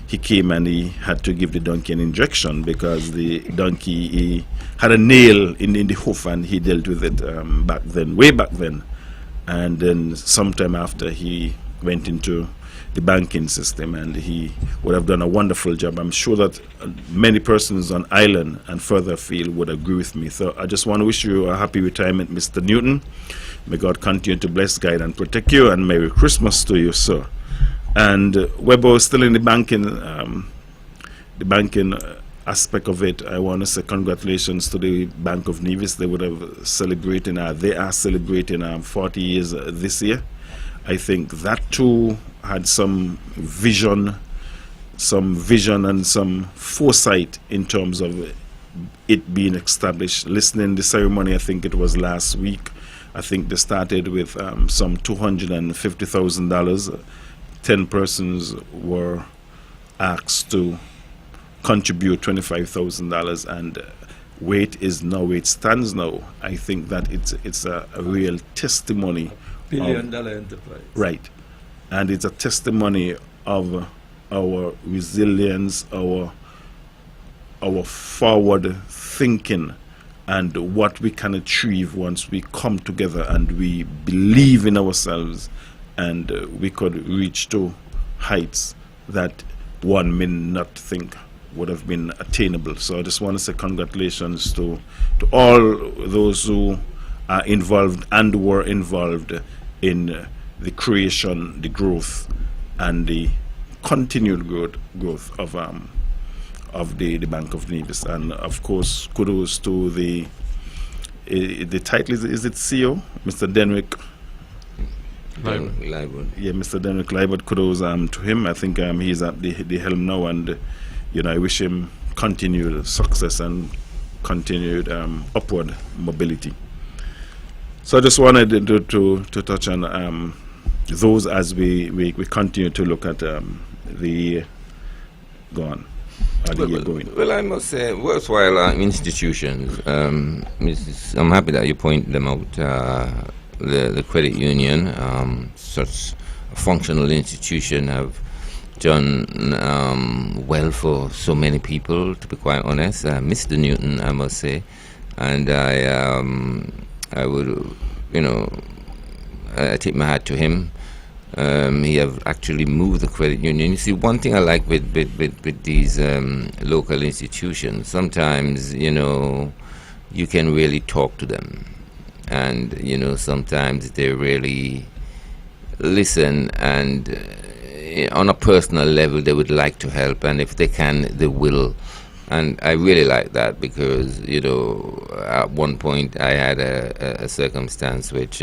he came and he had to give the donkey an injection because the donkey, he had a nail in the hoof, and he dealt with it way back then. And then sometime after, he went into the banking system, and he would have done a wonderful job. I'm sure that many persons on island and further afield would agree with me. So I just want to wish you a happy retirement, Mr. Newton. May God continue to bless, guide, and protect you, and Merry Christmas to you, sir. And Webbo is still in the banking banking aspect of it, I want to say congratulations to the Bank of Nevis. They would have celebrating, they are celebrating 40 years this year. I think that too had some vision and some foresight in terms of it being established. Listening the ceremony, I think it was last week. I think they started with some $250,000. 10 persons were asked to contribute $25,000, and where it stands now, I think that it's a real testimony. Billion-dollar enterprise. Right, and it's a testimony of our resilience, our forward thinking, and what we can achieve once we come together and we believe in ourselves, and we could reach to heights that one may not think would have been attainable. So I just want to say congratulations to all those who are involved and were involved in the creation, the growth, and the continued growth of the Bank of Nevis. And of course, kudos to the title is it CEO, Mr. Denrick Liebert. Yeah, Mr. Denrick Liebert. Kudos to him. I think he's at the helm now, and I wish him continued success and continued upward mobility. So I just wanted to touch on those as we continue to look at the year going. Well, I must say, worthwhile institutions. I'm happy that you point them out. The credit union, such a functional institution, have done well for so many people. To be quite honest, Mr. Newton, I must say, and I would, I tip my hat to him. He have actually moved the credit union. You see, one thing I like with these local institutions, sometimes, you can really talk to them. And, sometimes they really listen, and on a personal level, they would like to help. And if they can, they will. And I really like that because, at one point I had a circumstance which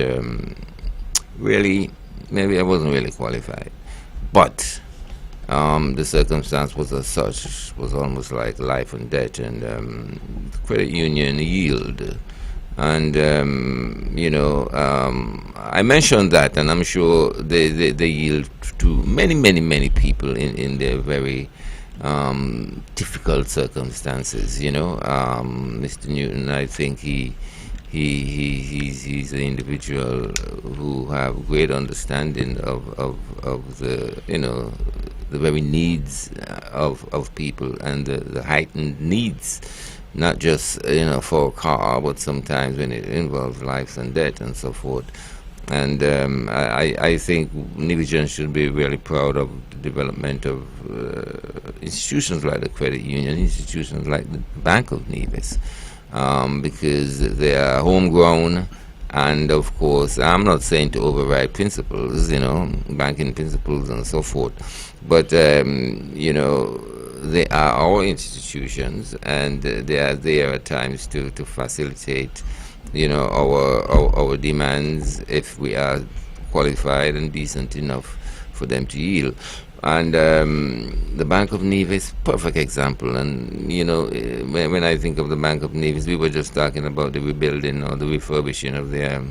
really, maybe I wasn't really qualified. But the circumstance was as such, was almost like life and death. And the credit union yielded. And, I mentioned that, and I'm sure they yield to many people in their very difficult circumstances. Mr. Newton, I think he's an individual who have great understanding of the the very needs of people, and the heightened needs, not just for a car, but sometimes when it involves life and death and so forth. And I think Nevisians should be really proud of the development of institutions like the credit union, institutions like the Bank of Nevis, because they are homegrown. And of course, I'm not saying to override principles, banking principles and so forth, but they are our institutions, and they are there at times to facilitate our demands if we are qualified and decent enough for them to yield. And the Bank of Nevis, perfect example. And when I think of the Bank of Nevis, we were just talking about the rebuilding or the refurbishing of the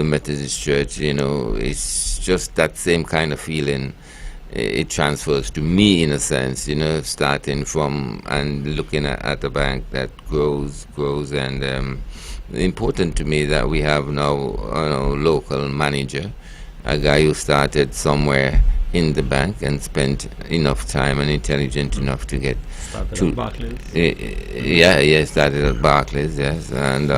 Methodist Church. It's just that same kind of feeling. It transfers to me in a sense, starting from and looking at a bank that grows, and important to me that we have now a local manager, a guy who started somewhere in the bank and spent enough time and intelligent enough to get started at Barclays. Started at Barclays, yes, and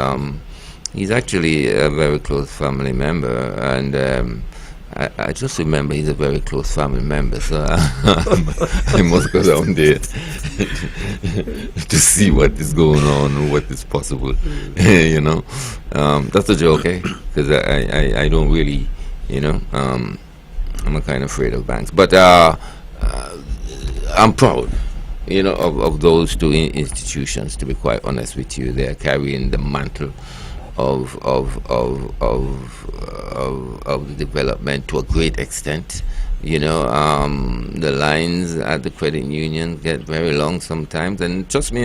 he's actually a very close family member, and I just remember he's a very close family member, so I must go down there to see what is going on and what is possible. That's a joke, because I don't really, I'm a kind of afraid of banks, but I'm proud of those two institutions. To be quite honest with you, they are carrying the mantle of the development to a great extent. The lines at the credit union get very long sometimes, and trust me,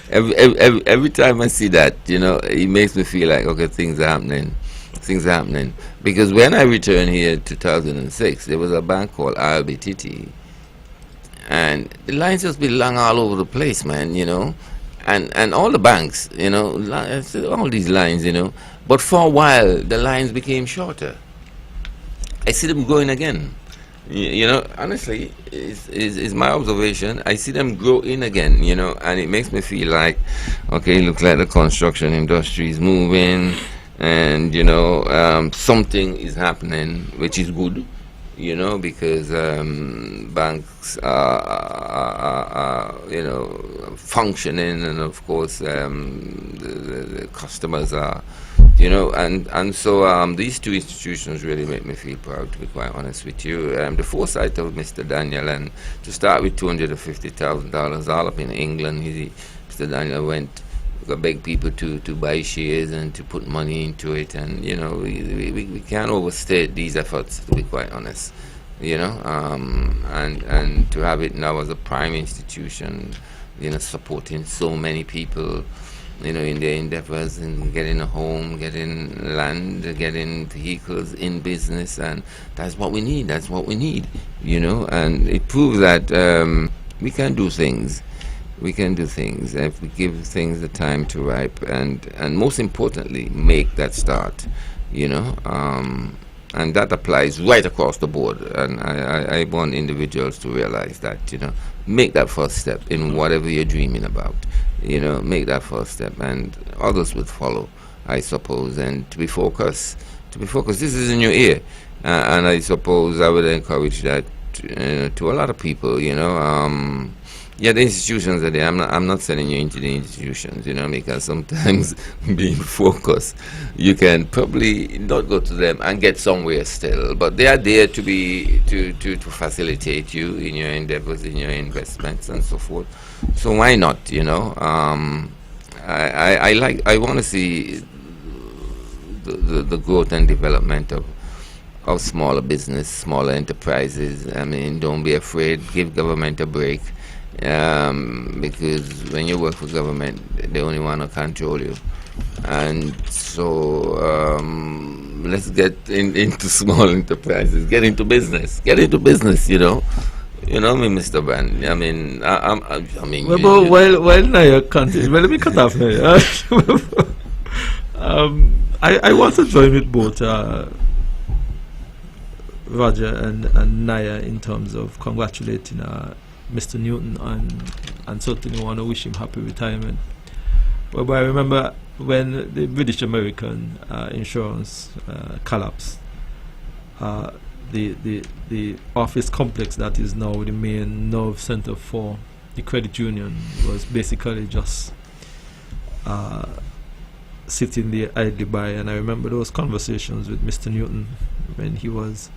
every time I see that, it makes me feel like, okay, things are happening. Because when I returned here in 2006, there was a bank called RBTT, and the lines just be long all over the place, man, and all the banks, all these lines, but for a while the lines became shorter. I see them growing again. Honestly, is my observation. I see them grow in again, and it makes me feel like, okay, looks like the construction industry is moving, and something is happening, which is good, because banks are functioning, and of course the customers are. And so these two institutions really make me feel proud, to be quite honest with you. The foresight of Mr. Daniel, and to start with $250,000 all up in England, Mr. Daniel went, beg people to buy shares and to put money into it, and we can't overstate these efforts, to be quite honest. And to have it now as a prime institution, supporting so many people, in their endeavors in getting a home, getting land, getting vehicles in business, and that's what we need. And it proves that we can do things. We can do things if we give things the time to ripe, and most importantly, make that start. And that applies right across the board. And I want individuals to realize that, make that first step in whatever you're dreaming about. Make that first step, and others will follow, I suppose. And to be focused. This is in your ear, and I suppose I would encourage that to a lot of people. The institutions are there. I'm not sending you into the institutions, because sometimes being focused, you can probably not go to them and get somewhere still. But they are there to be to facilitate you in your endeavors, in your investments, and so forth. So why not? I want to see the growth and development of smaller business, smaller enterprises. I mean, don't be afraid. Give government a break. Because when you work for government, they only want to control you, and so let's get into small enterprises, get into business. Me, Mr. Brand. I mean, Well, while Naya continue, well, let me cut off Naya. I want to join with both Roger and Naya in terms of congratulating Mr. Newton, and certainly want to wish him happy retirement. But I remember when the British American insurance collapsed, the office complex that is now the main nerve center for the credit union was basically just sitting there idly by. And I remember those conversations with Mr. Newton when he was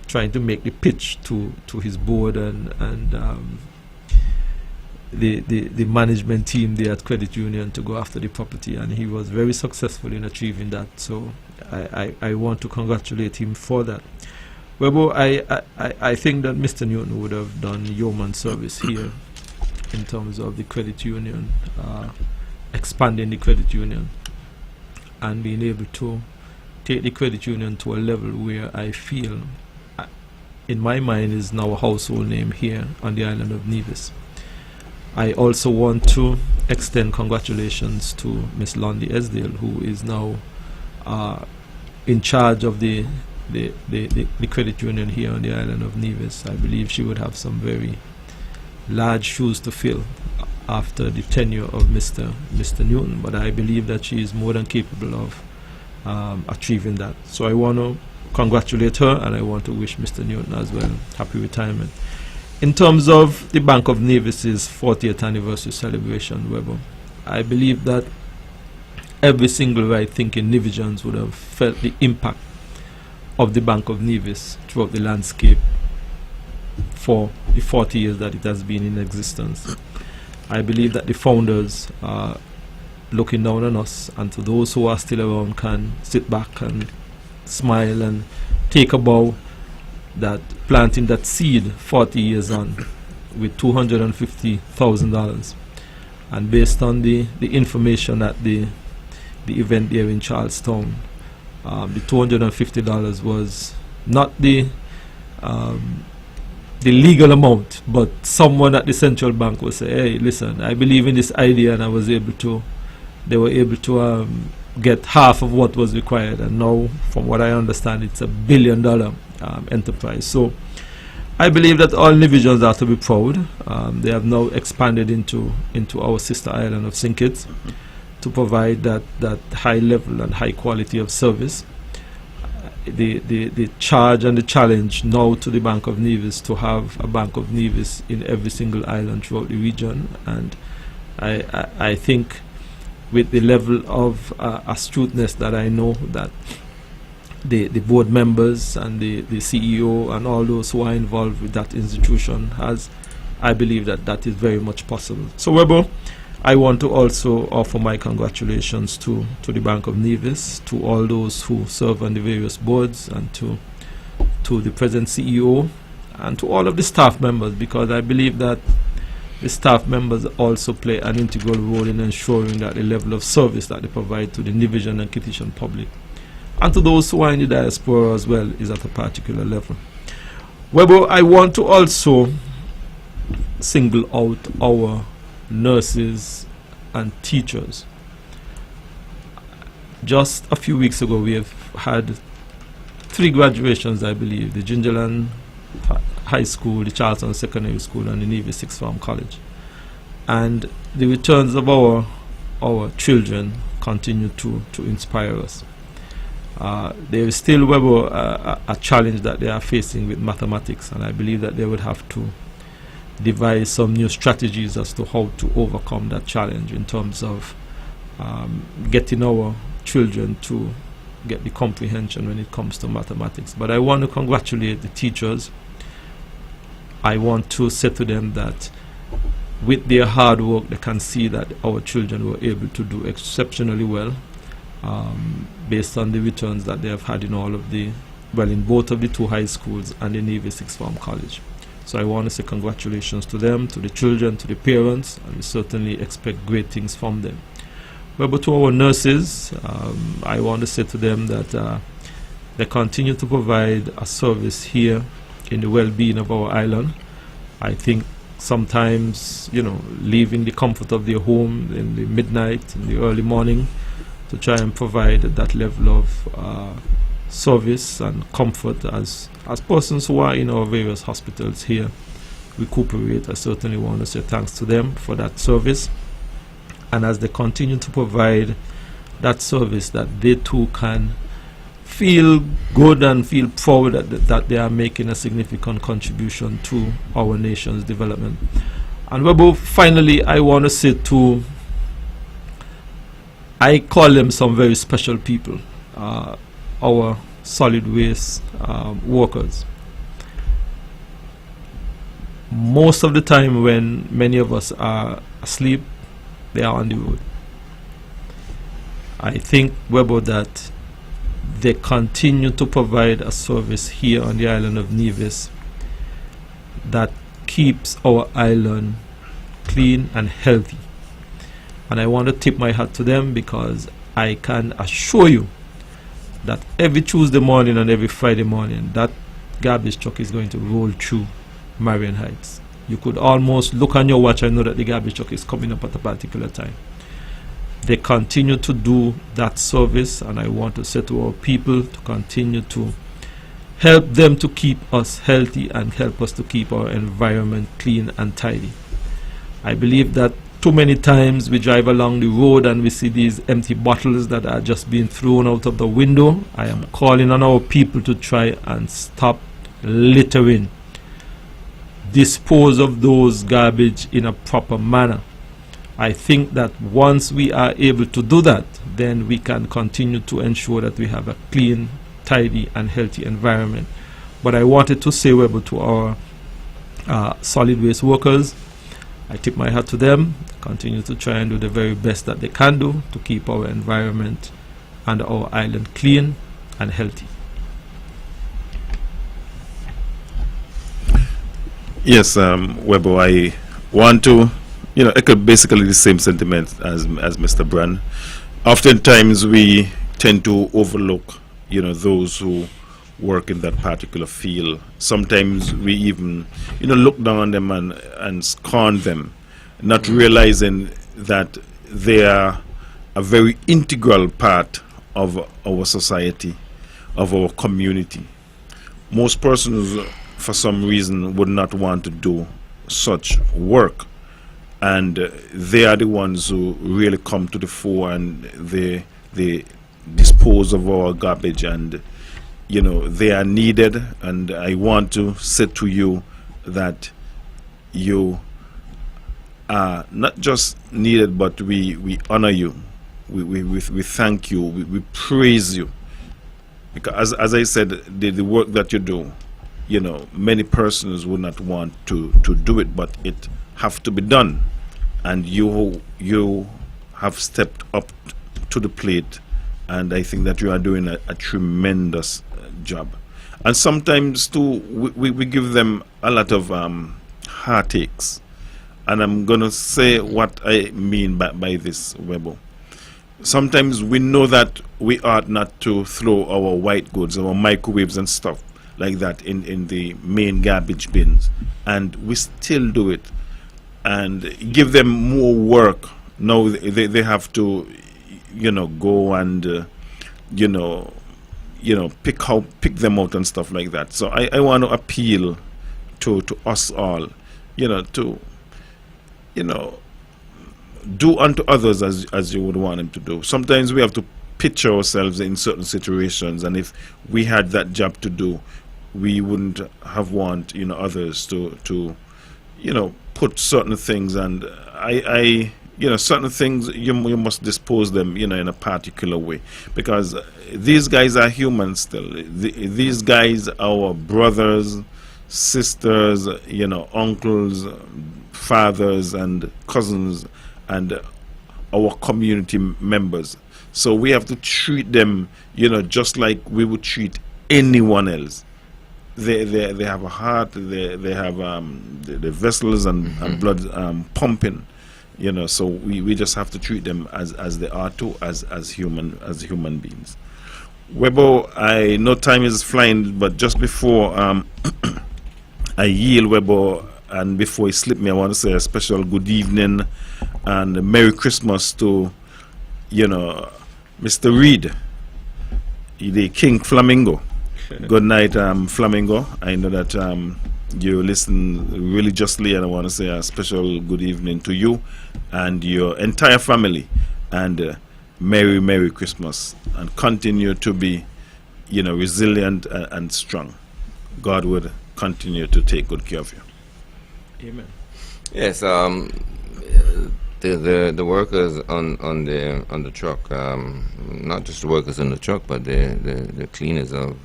trying to make the pitch to his board and the management team there at credit union to go after the property, and he was very successful in achieving that. So I want to congratulate him for that. Webbo, I think that Mr. Newton would have done yeoman service here in terms of the credit union, expanding the credit union, and being able to take the credit union to a level where I feel, in my mind, is now a household name here on the island of Nevis. I also want to extend congratulations to Miss Lundy Esdale, who is now in charge of the credit union here on the island of Nevis. I believe she would have some very large shoes to fill after the tenure of Mr. Newton, but I believe that she is more than capable of achieving that. So I want to congratulate her, and I want to wish Mr. Newton as well happy retirement. In terms of the Bank of Nevis's 40th anniversary celebration, Webbo, I believe that every single right-thinking Nevisians would have felt the impact of the Bank of Nevis throughout the landscape for the 40 years that it has been in existence. I believe that the founders are looking down on us, and to those who are still around can sit back and smile and take a bow that planting that seed 40 years on with $250,000. And based on the information at the event there in Charlestown, the $250 was not the legal amount, but someone at the central bank will say, hey, listen, I believe in this idea, and they were able to get half of what was required, and now, from what I understand, it's $1 billion enterprise. So I believe that all Nivisions are to be proud. They have now expanded into our sister island of St. Kitts to provide that high level and high quality of service. The charge and the challenge now to the Bank of Nevis to have a Bank of Nevis in every single island throughout the region, and I think with the level of astuteness that I know that the board members and the CEO and all those who are involved with that institution has, I believe that is very much possible. So Webbo, I want to also offer my congratulations to the Bank of Nevis, to all those who serve on the various boards, and to the present CEO, and to all of the staff members, because I believe that the staff members also play an integral role in ensuring that the level of service that they provide to the Nivision and Kittitian public, and to those who are in the diaspora as well, is at a particular level. Webbo, I want to also single out our nurses and teachers. Just a few weeks ago, we have had 3 graduations, I believe: the Gingerland High School, the Charleston Secondary School, and the Nevis Sixth Form College. And the returns of our children continue to inspire us. There is still, Webbo, a challenge that they are facing with mathematics, and I believe that they would have to devise some new strategies as to how to overcome that challenge in terms of getting our children to get the comprehension when it comes to mathematics. But I want to congratulate the teachers. I want to say to them that with their hard work, they can see that our children were able to do exceptionally well, based on the returns that they have had in in both of the 2 high schools and the Navy Sixth Form College. So I want to say congratulations to them, to the children, to the parents, and we certainly expect great things from them. But to our nurses, I want to say to them that they continue to provide a service here in the well-being of our island. I think sometimes, leaving the comfort of their home in the midnight, in the early morning, to try and provide that level of service and comfort as persons who are in our various hospitals here recuperate. I certainly want to say thanks to them for that service, and as they continue to provide that service, that they too can feel good and feel proud that they are making a significant contribution to our nation's development. And Webbo, finally, I want to say I call them some very special people, our solid waste workers. Most of the time when many of us are asleep, they are on the road. I think, Webbo, that they continue to provide a service here on the island of Nevis that keeps our island clean and healthy. And I want to tip my hat to them, because I can assure you that every Tuesday morning and every Friday morning, that garbage truck is going to roll through Marion Heights. You could almost look on your watch and know that the garbage truck is coming up at a particular time. They continue to do that service, and I want to say to our people to continue to help them to keep us healthy and help us to keep our environment clean and tidy. I believe that too many times we drive along the road and we see these empty bottles that are just being thrown out of the window. I am calling on our people to try and stop littering. Dispose of those garbage in a proper manner. I think that once we are able to do that, then we can continue to ensure that we have a clean, tidy and healthy environment. But I wanted to say, Webbo, to our solid waste workers. I tip my hat to them. Continue to try and do the very best that they can do to keep our environment and our island clean and healthy. Yes, Webbo, I want to, echo basically the same sentiment as Mr. Brand. Oftentimes we tend to overlook, those who work in that particular field. Sometimes we even, look down on them and scorn them, not realizing that they are a very integral part of our society, of our community. Most persons, for some reason, would not want to do such work, and they are the ones who really come to the fore, and they dispose of our garbage, and they are needed. And I want to say to you that you are not just needed, but we honor you, we thank you, we praise you, because as I said, the work that you do, many persons would not want to do it, but it have to be done, and you have stepped up to the plate, and I think that you are doing a tremendous job. And sometimes too, we give them a lot of heartaches, and I'm gonna say what I mean by this, Webbo. Sometimes we know that we ought not to throw our white goods, our microwaves and stuff like that in the main garbage bins, and we still do it and give them more work. Now they have to go and pick them out and stuff like that. So I want to appeal to us all, to do unto others as you would want them to do. Sometimes we have to picture ourselves in certain situations, and if we had that job to do, we wouldn't have want others to put certain things, and I certain things you must dispose them in a particular way, because these guys are human still. These guys are our brothers, sisters, uncles, fathers and cousins, and our community members. So we have to treat them just like we would treat anyone else. They have a heart, they have the vessels and blood pumping, so we just have to treat them as they are too, as human beings. Webbo, I know time is flying, but just before I yield Webbo, and before he slip me, I want to say a special good evening and Merry Christmas to Mr. Reed, the King Flamingo. Good night, Flamingo. I know that you listen religiously, and I want to say a special good evening to you and your entire family, and Merry Christmas, and continue to be resilient and strong. God would continue to take good care of you. Amen. Yes, the workers on the truck, not just the workers on the truck, but the cleaners of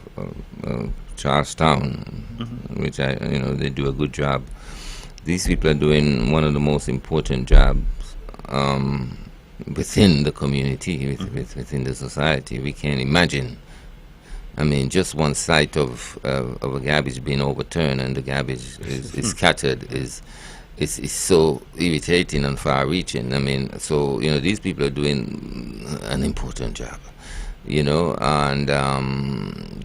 Charlestown, which they do a good job. These people are doing one of the most important jobs within the community, within the society. We can't imagine. I mean, just one sight of a garbage being overturned and the garbage is scattered is so irritating and far-reaching. I mean, so these people are doing an important job, and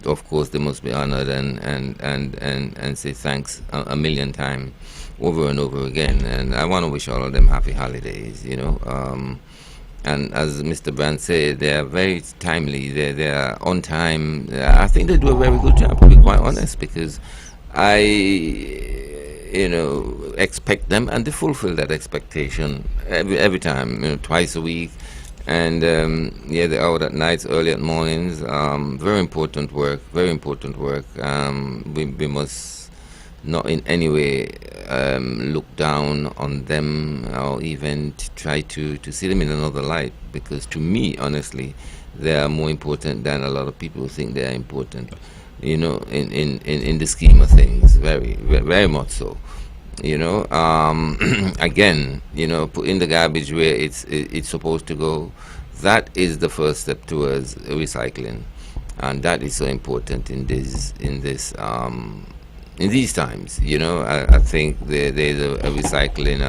of course they must be honored and say thanks a million times over and over again. And I want to wish all of them happy holidays, and as Mr. Brand said, they are very timely. They are on time. I think they do a very good job, to be quite honest, because I expect them, and they fulfill that expectation every time, twice a week, and they're out at nights, early at mornings. Very important work. We must not in any way look down on them, or even try to see them in another light, because to me, honestly, they are more important than a lot of people think they are important, in the scheme of things, very, very much so. You know, again, you know, putting the garbage where it's supposed to go. That is the first step towards recycling, and that is so important in these times. You know, I think there's a recycling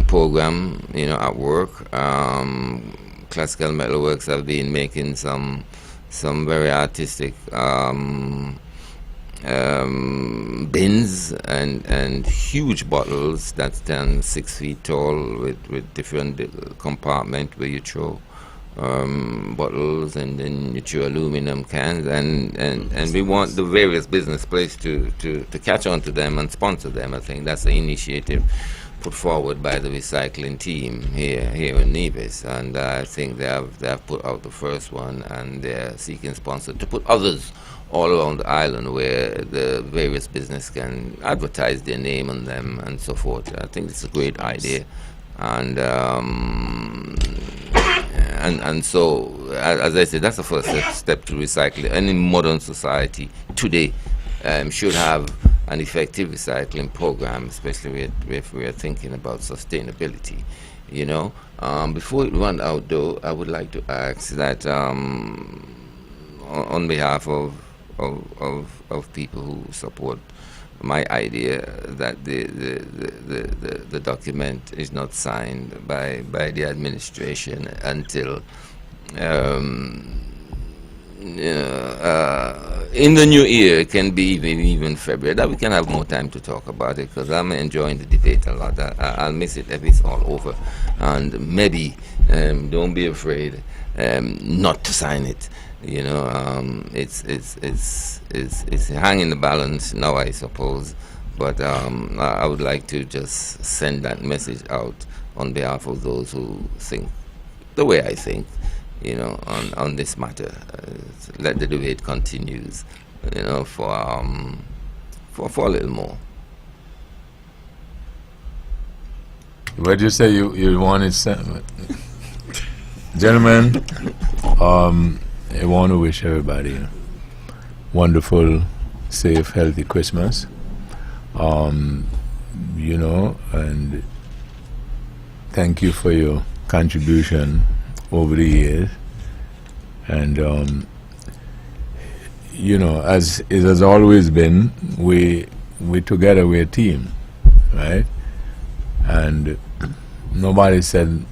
program, you know, at work. Classical Metalworks have been making some very artistic bins and huge bottles that stand 6 feet tall with different compartment where you throw bottles, and then you throw aluminum cans, and we want the various business places to catch on to them and sponsor them. I think that's the initiative put forward by the recycling team here in Nevis, and I think they have put out the first one, and they're seeking sponsors to put others all around the island where the various business can advertise their name on them and so forth. I think it's a great idea, and so as I said, that's the first step to recycling. Any modern society today should have an effective recycling program, especially if we are thinking about sustainability. You know, before it runs out, though, I would like to ask that on behalf of people who support my idea, that the document is not signed by the administration until in the new year. It can be even February, that we can have more time to talk about it, because I'm enjoying the debate a lot. I'll miss it if it's all over, and maybe don't be afraid not to sign it. You know, it's hanging the balance now, I suppose, but I would like to just send that message out on behalf of those who think the way I think, you know, on this matter. Let the debate continues, you know, for a little more. What did you say you wanted, gentlemen? I want to wish everybody a wonderful, safe, healthy Christmas. You know, and thank you for your contribution over the years. And you know, as it has always been, we together, we're a team, right? And nobody said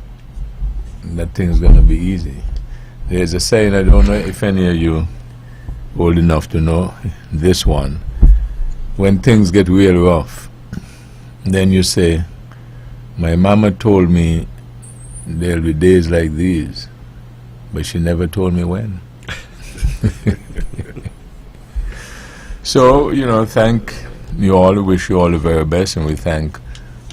that thing's gonna be easy. There's a saying, I don't know if any of you old enough to know this one. When things get real rough, then you say, my mama told me there'll be days like these, but she never told me when. So, you know, thank you all, wish you all the very best, and we thank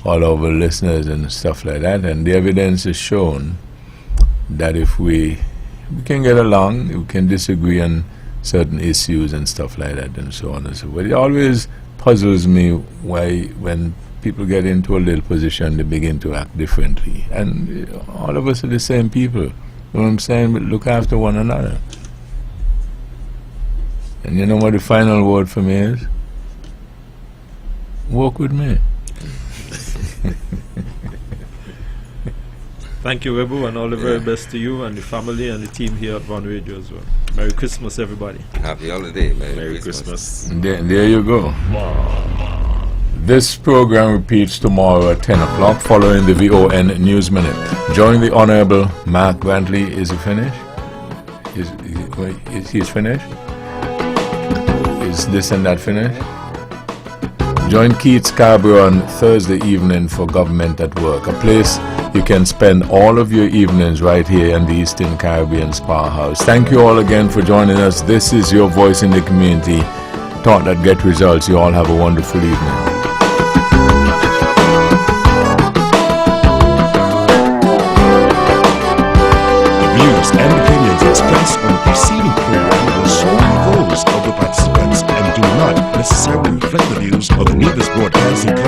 all of our listeners and stuff like that. And the evidence is shown that if we can get along, we can disagree on certain issues and stuff like that, and so on and so forth. It always puzzles me why, when people get into a little position, they begin to act differently. And all of us are the same people. You know what I'm saying? But look after one another. And you know what the final word for me is? Walk with me. Thank you, Webbo, and all the very best to you and the family and the team here at Van Radio as well. Merry Christmas, everybody. Happy holiday. Merry Christmas. There you go. This program repeats tomorrow at 10 o'clock following the VON News Minute. Join the Honorable Mark Grantley. Is he finished? He's finished? Is this and that finished? Join Keith Scarborough on Thursday evening for Government at Work, a place you can spend all of your evenings right here in the Eastern Caribbean's powerhouse. Thank you all again for joining us. This is your voice in the community. Thought that get results. You all have a wonderful evening. And opinions expressed on the preceding program were solely those of the participants and do not necessarily reflect the views of the Nevis Broadcasting Company.